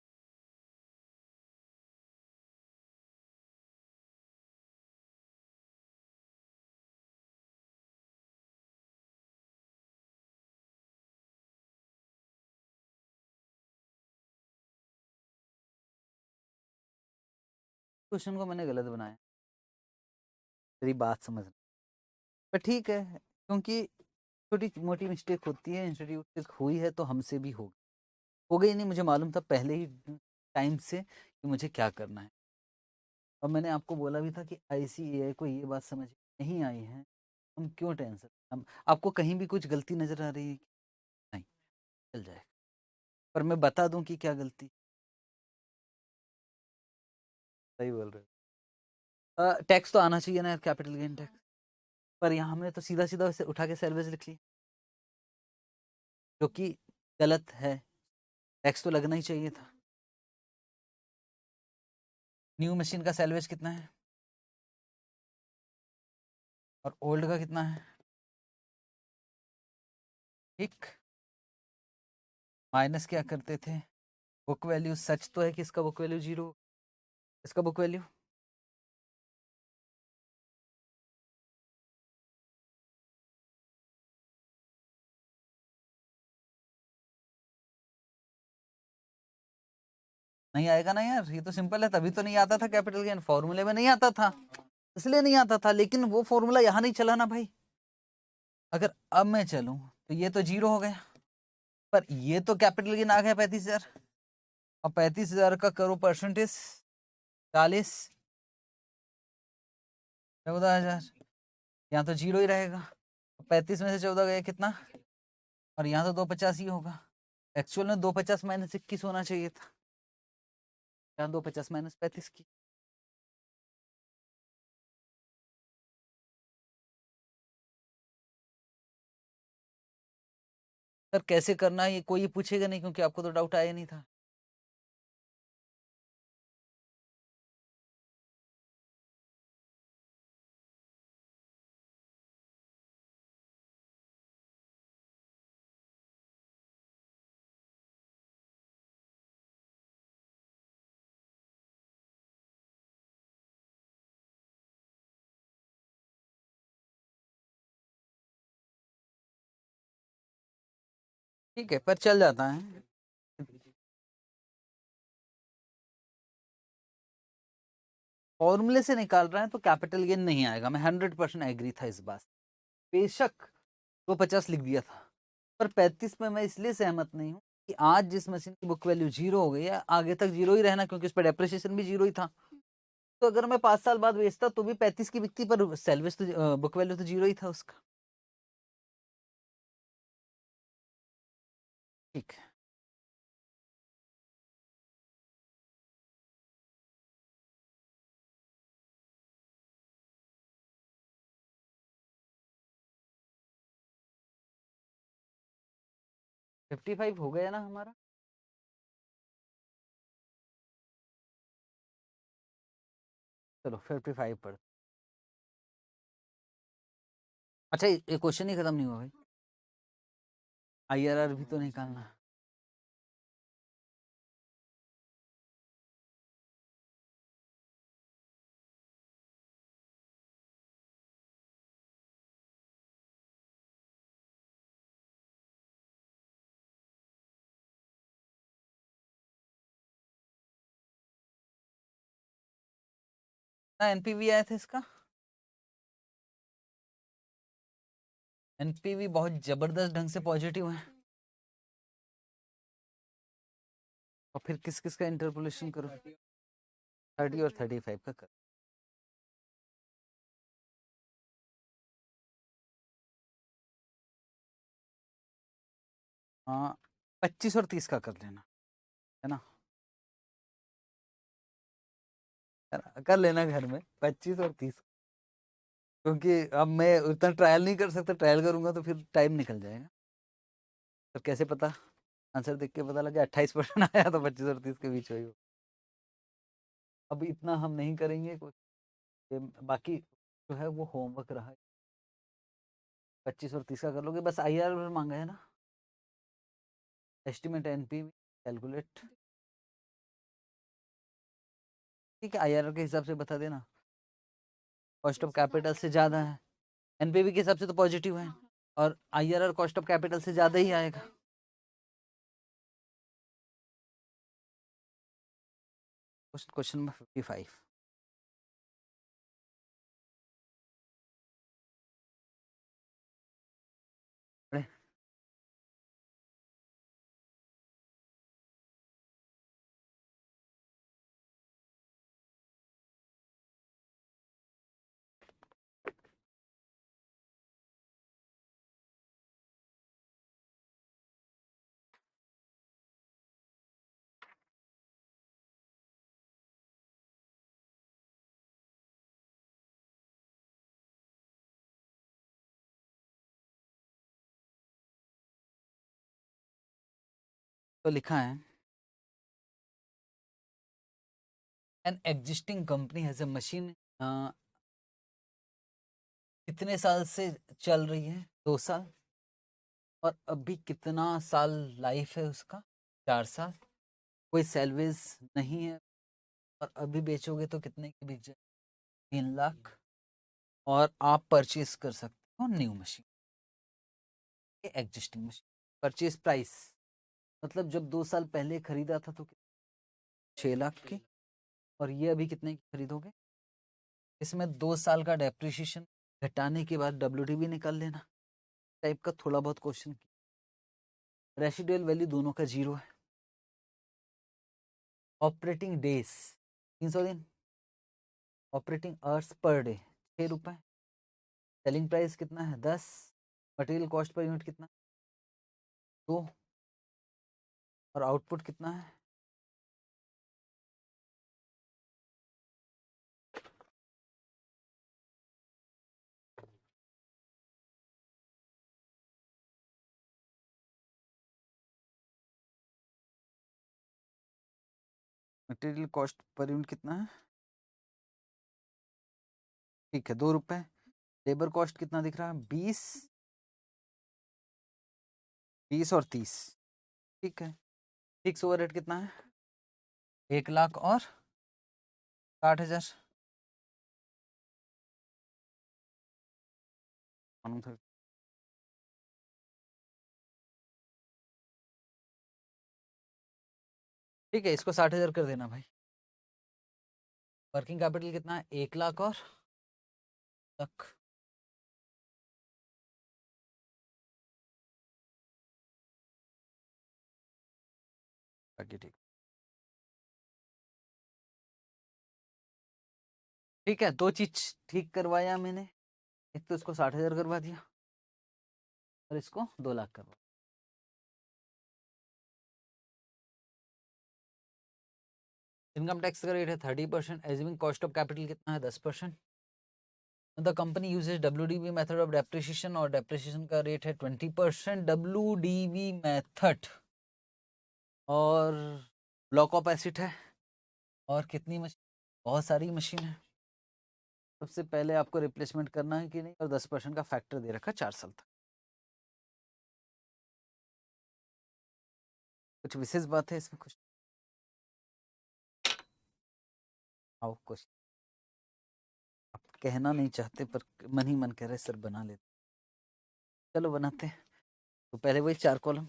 क्वेश्चन को मैंने गलत बनाया, तेरी बात समझ, पर ठीक है, क्योंकि छोटी मोटी मिस्टेक होती है, इंस्टीट्यूट से हुई है तो हमसे भी हो गई नहीं, मुझे मालूम था पहले ही टाइम से कि मुझे क्या करना है। और मैंने आपको बोला भी था कि ICAI को ये बात समझ नहीं आई है, हम क्यों टेंशन, हम आपको कहीं भी कुछ गलती नजर आ रही है? नहीं, चल जाए, पर मैं बता दूं कि क्या गलती। सही बोल रहे हो, टैक्स तो आना चाहिए ना यार, कैपिटल गेन टैक्स, पर यहाँ हमने तो सीधा सीधा उसे उठा के सैलवेज लिख लिया, जो कि गलत है, टैक्स तो लगना ही चाहिए था। न्यू मशीन का सैलवेज कितना है और ओल्ड का कितना है? ठीक, माइनस क्या करते थे, बुक वैल्यू, सच तो है कि इसका बुक वैल्यू 0, इसका बुक वैल्यू नहीं आएगा ना यार, ये तो सिंपल है, तभी तो नहीं आता था कैपिटल गेन, फॉर्मूले में नहीं आता था, इसलिए नहीं आता था, लेकिन वो फॉर्मूला यहाँ नहीं चला ना भाई। अगर अब मैं चलूं तो ये तो 0 हो गया, पर ये तो कैपिटल गेन आ गया 35,000, और 35,000 का करो परसेंटेज 40, 14,000, यहाँ तो 0 ही रहेगा, 35 में से 14 गया कितना, और यहाँ तो 250 ही होगा, एक्चुअल में 250 माइनस 21 होना चाहिए था, यहाँ 250 माइनस 35 की। सर कैसे करना है ये कोई पूछेगा नहीं, क्योंकि आपको तो डाउट आया नहीं था। ठीक है, पर चल जाता है। फॉर्मूले से निकाल रहा है तो कैपिटल गेन नहीं आएगा, मैं 100% एग्री था इस बात, बेशक 250 लिख दिया था, पर 35 में मैं इसलिए सहमत नहीं हूँ कि आज जिस मशीन की बुक वैल्यू 0 हो गई है, आगे तक 0 ही रहना, क्योंकि उस पर डेप्रिसिएशन भी 0 ही था। तो अगर मैं 5 साल बाद बेचता तो भी 35 की बिकती, पर सेल्वेज तो बुक वैल्यू तो 0 ही था उसका। ठीक है, 55 हो गया ना हमारा। चलो 55 पर। अच्छा ये क्वेश्चन ही खत्म नहीं हुआ भाई, IRR भी तो निकालना है। ना NPV आया था इसका, NPV बहुत जबरदस्त ढंग से पॉजिटिव है। और फिर किस किस का इंटरपोलेशन करो, 30 और 35 का कर। हाँ 25 और 30 का कर लेना, है ना, कर लेना घर में 25 और 30, क्योंकि अब मैं उतना ट्रायल नहीं कर सकता, ट्रायल करूंगा तो फिर टाइम निकल जाएगा। तो कैसे पता, आंसर देख के पता लगे 28% आया तो 25 और 30 के बीच हुई हो। अब इतना हम नहीं करेंगे कुछ, बाकी जो है वो होमवर्क रहा। 25 और 30 का कर लोगे, बस IRR मांगा है ना, एस्टिमेट NPV कैलकुलेट। ठीक है, IRR के हिसाब से बता देना, कॉस्ट ऑफ कैपिटल से ज्यादा है, NPV के हिसाब से तो पॉजिटिव है, और IRR कॉस्ट ऑफ कैपिटल से ज्यादा ही आएगा। Question number 55। तो लिखा है an existing company has a machine, कितने साल से चल रही है, 2 साल, और अभी कितना साल लाइफ है उसका, 4 साल, कोई सेल्वेज नहीं है, और अभी बेचोगे तो कितने की बिक जाए, 3 लाख, और आप परचेज कर सकते हो new machine, existing machine. Purchase price मतलब जब 2 साल पहले खरीदा था तो 6 लाख की, और ये अभी कितने की खरीदोगे। इसमें 2 साल का डेप्रिसिएशन घटाने के बाद WDV निकाल लेना, टाइप का थोड़ा बहुत क्वेश्चन। रेसिडुअल वैल्यू दोनों का 0 है। ऑपरेटिंग डेज 300 दिन, ऑपरेटिंग आवर्स पर डे 6 रुपए, सेलिंग प्राइस कितना है 10, मटेरियल कॉस्ट पर यूनिट कितना 2, और आउटपुट कितना है, मटेरियल कॉस्ट पर यूनिट कितना है, ठीक है 2 रुपए। लेबर कॉस्ट कितना दिख रहा है 20 और 30, ठीक है। फिक्स ओवरहेड कितना है 1 लाख और 60,000, ठीक है, इसको 60,000 कर देना भाई। वर्किंग कैपिटल कितना है 1 लाख और तक, बाकी ठीक, ठीक है। 2 चीज ठीक करवाया मैंने, एक तो इसको 60,000 करवा दिया, और इसको 2 लाख करवा। इनकम टैक्स का रेट है 30%, एज्यूमिंग कॉस्ट ऑफ कैपिटल कितना है 10%। The company uses WDV method of depreciation, और डेप्रिसिएशन का रेट है 20% WDV मेथड, और ब्लॉक ऑफ एसिड है, और कितनी मशीन, बहुत सारी मशीन है, सबसे पहले आपको रिप्लेसमेंट करना है कि नहीं, और 10% का फैक्टर दे रखा 4 साल तक। कुछ विशेष बात है इसमें? कुछ आओ, कुछ आप कहना नहीं चाहते पर मन ही मन कह रहे सर बना लेते। चलो बनाते हैं। तो पहले वही 4 कॉलम।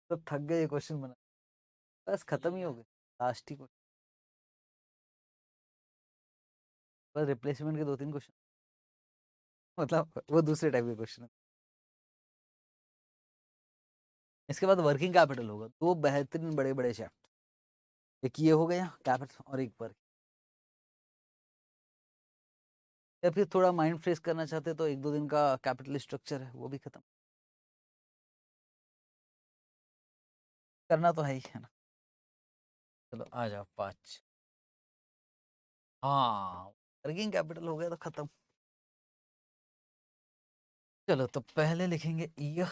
तो थक गए ये क्वेश्चन बना, बस खत्म ही हो गए। लास्ट ही क्वेश्चन, बस रिप्लेसमेंट के 2-3 क्वेश्चन, मतलब वो दूसरे टाइप के क्वेश्चन है। इसके बाद वर्किंग कैपिटल होगा, 2 बेहतरीन बड़े बड़े चैप्टर। एक ये हो गया कैपिटल, और एक वर्क। या फिर थोड़ा माइंड फ्रेश करना चाहते तो 1-2 दिन का कैपिटल स्ट्रक्चर है वो भी खत्म करना तो है ही, है ना। चलो आ जाओ 5। हाँ, वर्किंग कैपिटल हो गया तो खत्म। चलो तो पहले लिखेंगे यह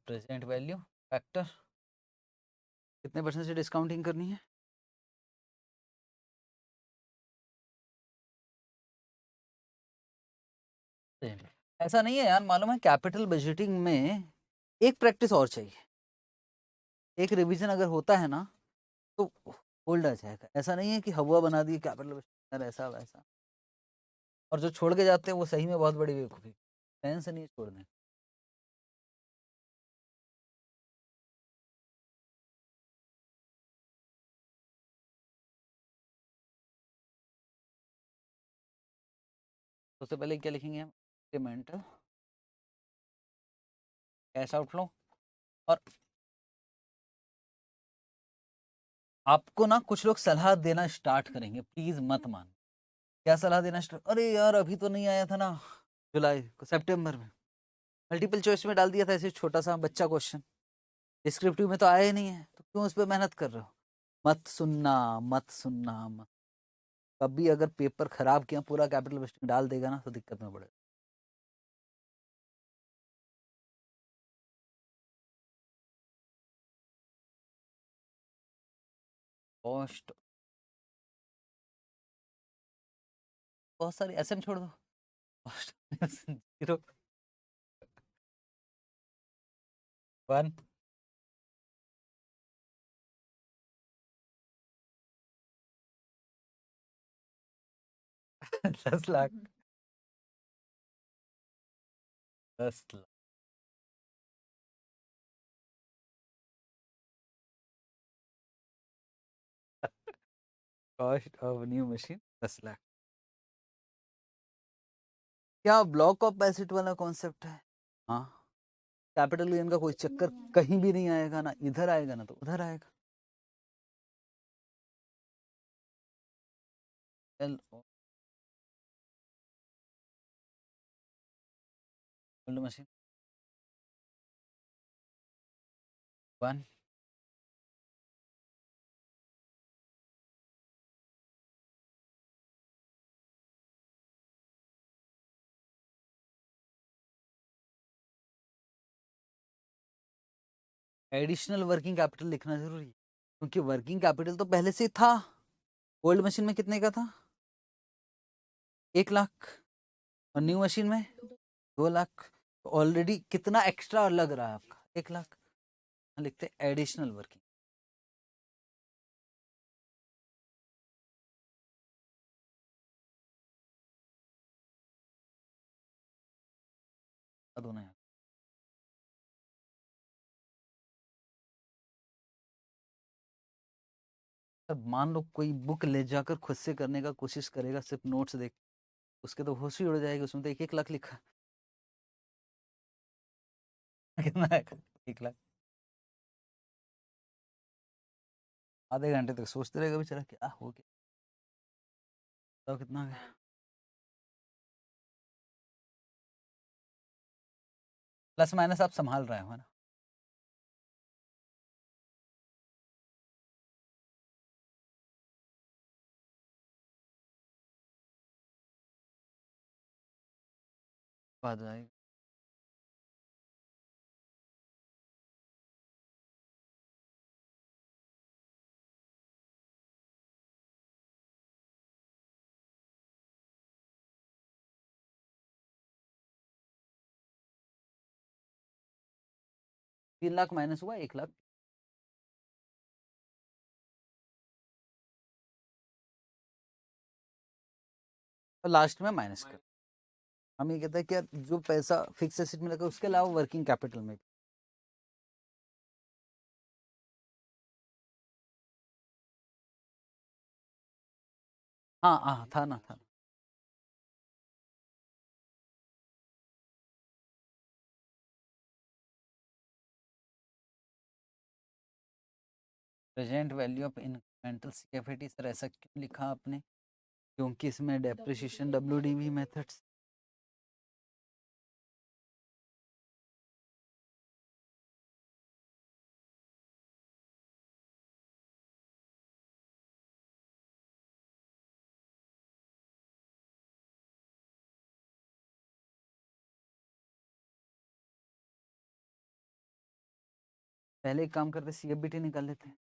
प्रेजेंट वैल्यू फैक्टर। कितने परसेंट से डिस्काउंटिंग करनी है? ऐसा नहीं है यार, मालूम है कैपिटल बजटिंग में एक प्रैक्टिस और चाहिए। एक रिवीजन अगर होता है ना तो होल्ड आ जाएगा। ऐसा नहीं है कि हवा बना दी कैपिटल बजटिंग ऐसा वैसा, और जो छोड़ के जाते हैं वो सही में बहुत बड़ी बेवकूफ़ी। सेंस नहीं है छोड़ने। सबसे पहले क्या लिखेंगे हम? Payment cash outflow. और आपको ना कुछ लोग सलाह देना स्टार्ट करेंगे, प्लीज मत मान। क्या सलाह देना स्टार्ट? अरे यार अभी तो नहीं आया था ना जुलाई को, सितंबर में मल्टीपल चॉइस में डाल दिया था ऐसे छोटा सा बच्चा क्वेश्चन, डिस्क्रिप्टिव में तो आया ही नहीं है, तो क्यों उस पर मेहनत कर रहे हो? मत सुनना, मत सुनना, मत। कभी अगर पेपर खराब किया, पूरा कैपिटल बजटिंग डाल देगा ना तो दिक्कत में पड़ेगा। कॉस्ट बहुत सारी, एसएम छोड़ दो। Cost 0 1 10 lakh, 10 lakh. Cost of new machine 10 lakh. क्या ब्लॉक ऑफ एसिड वाला कॉन्सेप्ट है? हाँ, कैपिटल गेन का कोई चक्कर कहीं भी नहीं आएगा, ना इधर आएगा ना तो उधर आएगा। L old machine 1। Additional working capital लिखना जरूरी है, क्योंकि वर्किंग कैपिटल तो पहले से ही था। ओल्ड मशीन में कितने का था? 1 लाख। और न्यू मशीन में 2 लाख। तो ऑलरेडी कितना एक्स्ट्रा लग रहा है आपका? 1 लाख। लिखते एडिशनल वर्किंग। दोनों यहाँ। अब मान लो कोई बुक ले जाकर खुद से करने का कोशिश करेगा सिर्फ नोट्स देख, उसके तो होश ही उड़ जाएगी। उसमें तो 1-1 लाख लिखा। कितना है? 1 लाख। आधे घंटे तक सोचते रहेगा बेचारा क्या हो गया। तो कितना आ गया? प्लस माइनस आप संभाल रहे हो, है ना? आ जाएगा। 3 लाख माइनस हुआ 1 लाख, और लास्ट में माइनस कर। हम ये कहते हैं कि जो पैसा फिक्स एसेट में लगा उसके अलावा वर्किंग कैपिटल में भी। हाँ हाँ था ना, था। Present value of incremental security, sir ऐसा क्यों लिखा आपने? क्योंकि इसमें डेप्रिसिएशन WDV मेथड्स। पहले एक काम करते, CFBT निकाल लेते हैं।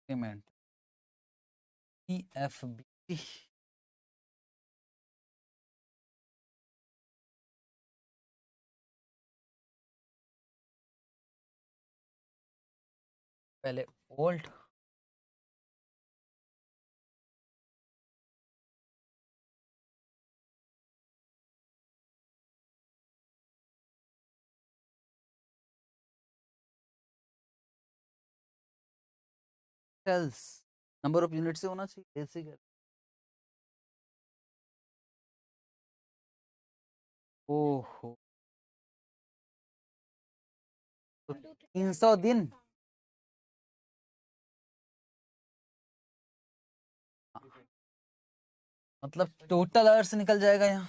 पेमेंट CFBT पहले old, sales number of unit से होना चाहिए, ऐसे कर। ओहो, तो 300 दिन, मतलब टोटल आवर्स निकल जाएगा यहाँ,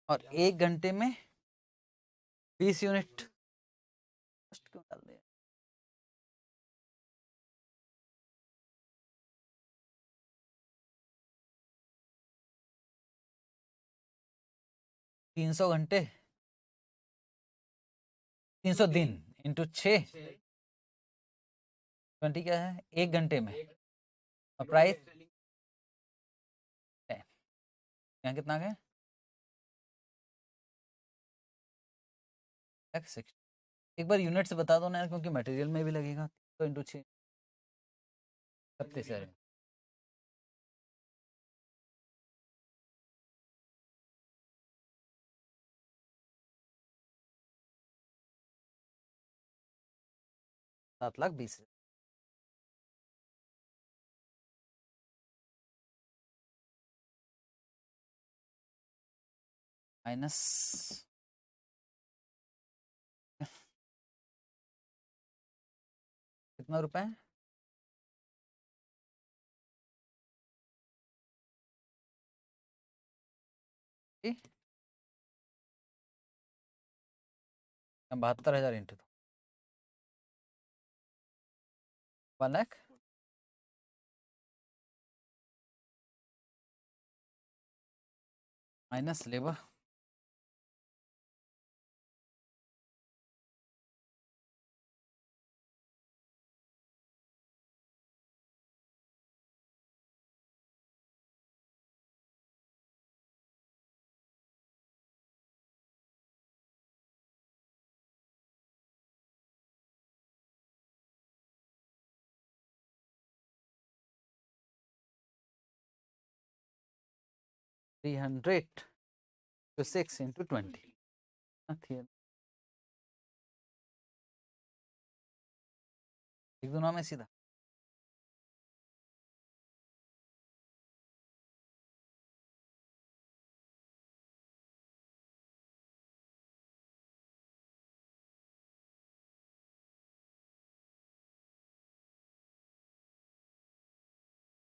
और 1 घंटे में 20 यूनिट। फर्स्ट क्यों डाल दिया? 300 घंटे, 300 दिन इंटू 6, 20 क्या है 1 घंटे में, और प्राइस यहाँ कितना आ गया? एक बार यूनिट से बता दो ना यार, क्योंकि मटेरियल में भी लगेगा। तो इंटू 6 36,000, 7,20,000 माइनस कितना रुपए? जी 72,000 into 1 lakh minus labour, three hundred two 6 into 20। एक दो में सीधा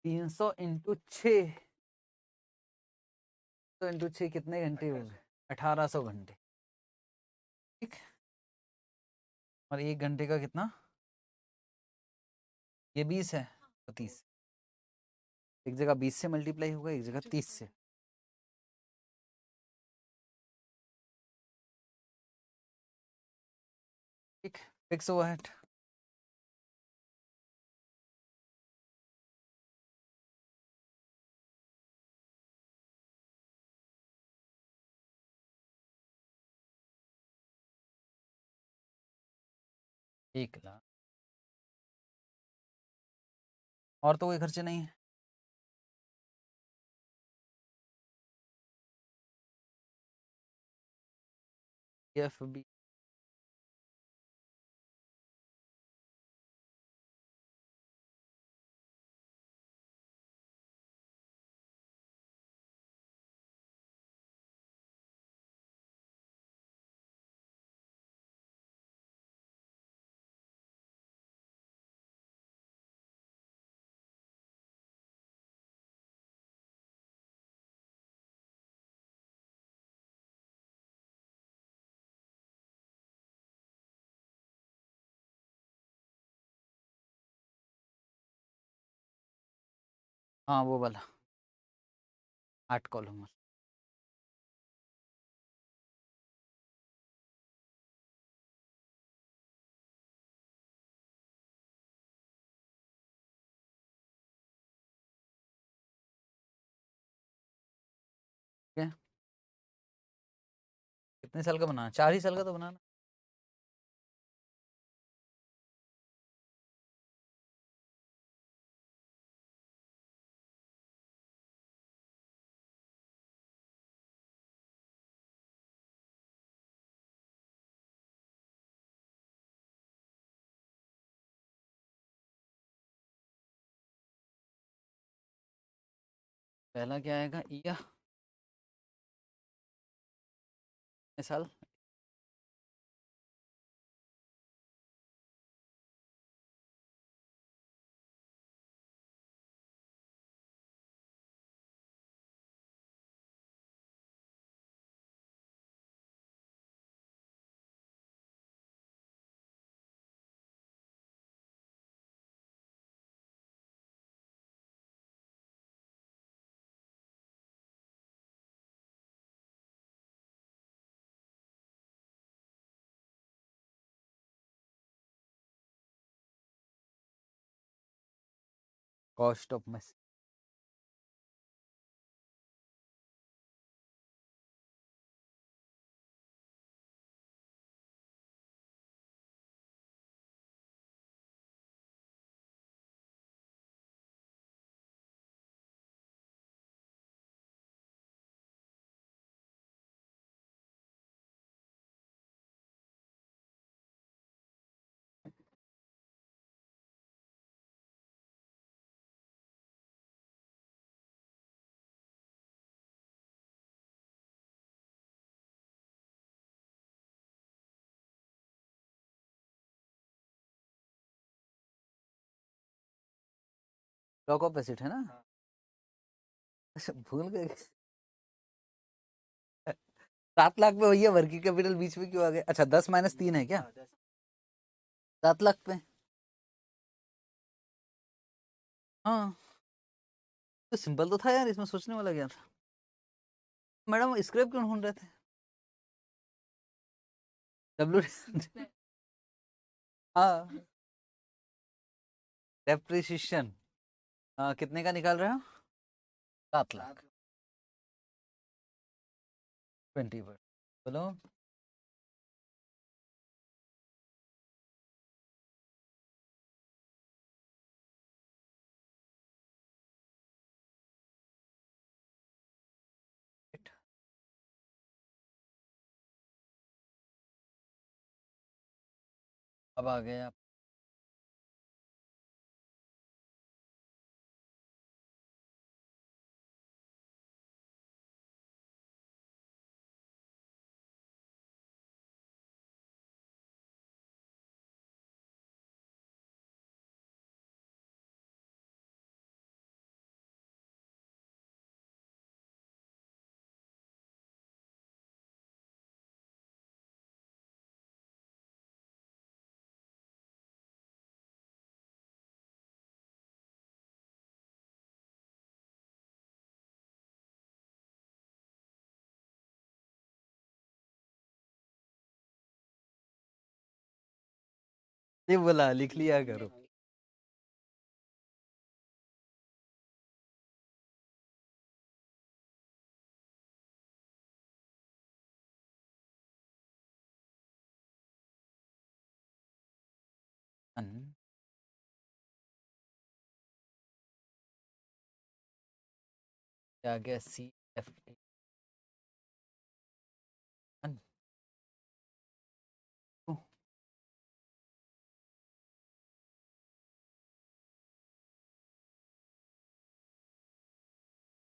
300 इंटू 6, तो इंटू 6 कितने घंटे हो गए? 1800 घंटे, ठीक। और 1 घंटे का कितना? ये 20 है तो 30, एक जगह 20 से मल्टीप्लाई होगा, एक जगह 30 से। ठीक। फिक्स हुआ है। एक लाख, और तो कोई खर्चे नहीं है। एफ बी, हाँ वो वाला 8 कॉलम। ठीक है, कितने साल का बनाना? 4 ही साल का तो बनाना। पहला क्या आएगा? ईया साल। Cost of machine. Lock of asset है ना? अच्छा, भूल गए। 7 लाख पे भैया वर्किंग कैपिटल बीच में क्यों आ गया? अच्छा, 10 - 3 है क्या? 7 लाख पे। हाँ, तो सिंपल तो था यार, इसमें सोचने वाला क्या था? मैडम स्क्रैप क्यों ढूंढ रहे थे? डब्ल्यू हाँ, डेप्रिसिएशन। कितने का निकाल रहे हो? 7 लाख। 20%। बोलो। अब आ गए आप। ये बोला लिख लिया करो। क्या गया CFA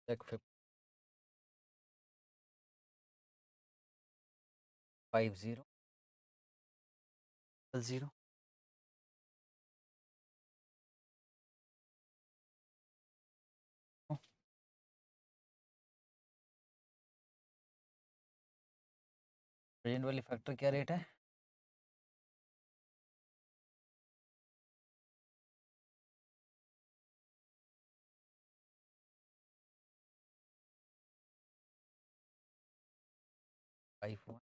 check 50 0 प्रेजेंट वाली फैक्टर क्या रेट है? iPhone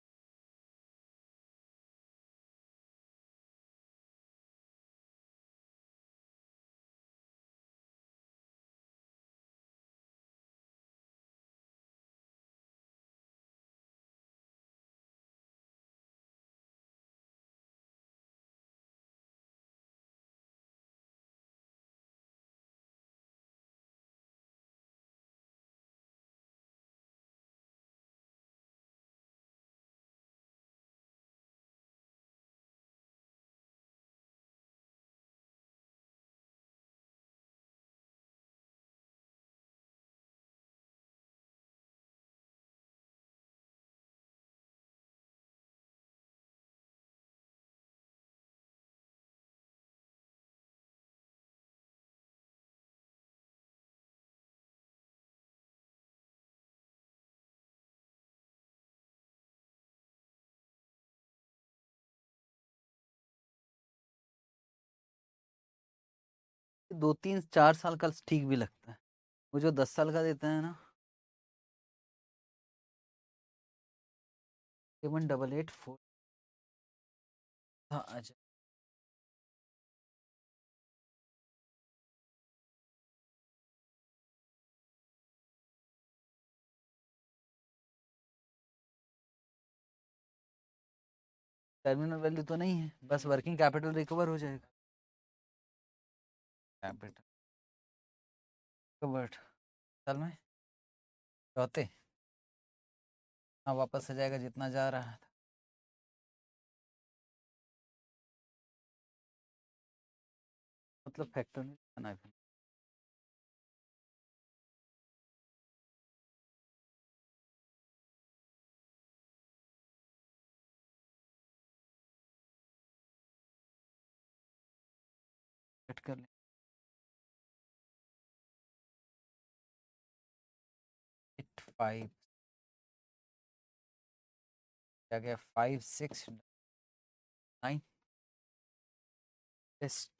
दो तीन 4 साल का ठीक भी लगता है। वो जो 10 साल का देता है ना 7884। हाँ अच्छा। टर्मिनल वैल्यू तो नहीं है, बस वर्किंग कैपिटल रिकवर हो जाएगा। कैपिटल रिकवर्ड साल में चौथे। हाँ वापस आ जाएगा जितना जा रहा था। मतलब फैक्टर नहीं करना है। कट कर ले 85 क्या गया 569 टेस्ट।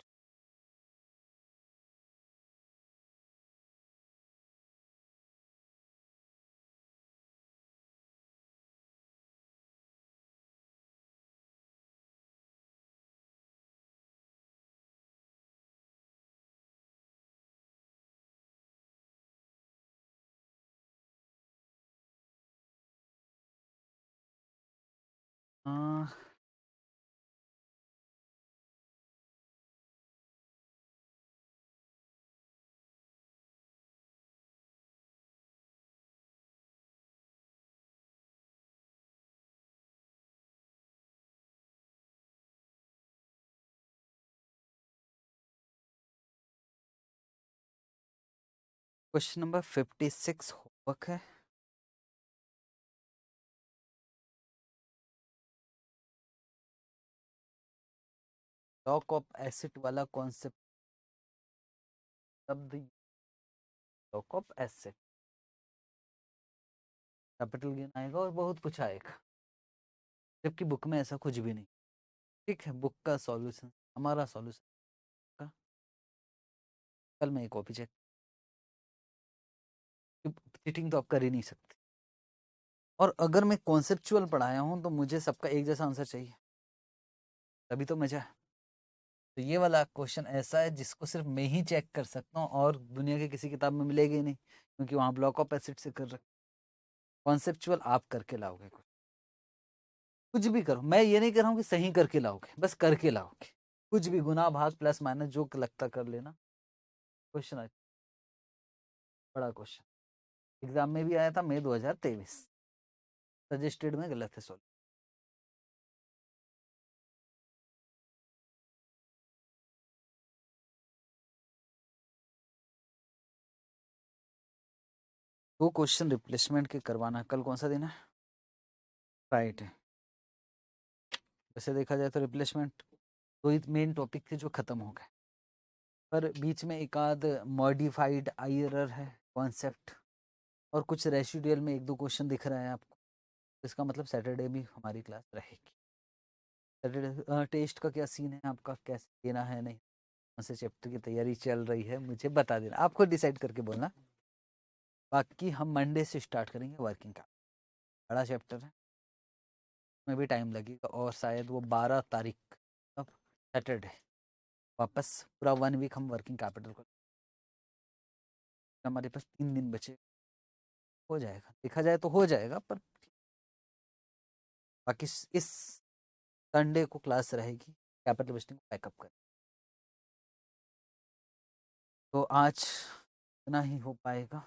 क्वेश्चन नंबर 56 होमवर्क है। लॉक ऑफ एसिड वाला कॉन्सेप्ट शब्द lock of acid capital gain आएगा और बहुत कुछ आएगा, जबकि बुक में ऐसा कुछ भी नहीं। ठीक है, बुक का सॉल्यूशन हमारा सॉल्यूशन का कल मैं एक कॉपी चेक। चीटिंग तो आप कर ही नहीं सकते। और अगर मैं कॉन्सेप्चुअल पढ़ाया हूँ तो मुझे सबका एक जैसा आंसर चाहिए, तभी तो मजा है। तो ये वाला क्वेश्चन ऐसा है जिसको सिर्फ मैं ही चेक कर सकता हूँ और दुनिया के किसी किताब में मिलेगा ही नहीं, क्योंकि वहाँ ब्लॉक ऑफ एसिड से कर रखे। कॉन्सेप्चुअल आप करके लाओगे, कुछ भी करो, मैं ये नहीं कर रहा हूँ कि सही करके लाओगे, बस करके लाओगे, कुछ भी गुना भाग प्लस माइनस जो लगता कर लेना। क्वेश्चन बड़ा क्वेश्चन एग्जाम में भी आया था, मई 2023, सजेस्टेड में गलत है सॉल्व। दो क्वेश्चन रिप्लेसमेंट के करवाना, कल कौन सा दिन है, राइट है। वैसे देखा जाए तो रिप्लेसमेंट दो ही मेन टॉपिक थे जो खत्म हो गए, पर बीच में एक आध मॉडिफाइड आई एरर है कॉन्सेप्ट, और कुछ रेसिडुअल में एक दो क्वेश्चन दिख रहा है आपको, इसका मतलब सैटरडे भी हमारी क्लास रहेगी। सैटरडे टेस्ट का क्या सीन है आपका, कैसे देना है, नहीं कौन से चैप्टर की तैयारी चल रही है मुझे बता देना, आप खुद डिसाइड करके बोलना। बाकी हम मंडे से स्टार्ट करेंगे वर्किंग का, बड़ा चैप्टर है, उसमें भी टाइम लगेगा, और शायद वो 12 तारीख अब सैटरडे वापस पूरा 1 वीक हम वर्किंग कैपिटल को, हमारे पास 3 दिन बचे, हो जाएगा, देखा जाए तो हो जाएगा, पर बाकी इस संडे को क्लास रहेगी, कैपिटल बस्टिंग बैकअप कर। तो आज इतना ही हो पाएगा,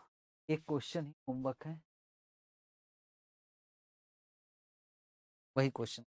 एक क्वेश्चन ही होमवर्क है, वही क्वेश्चन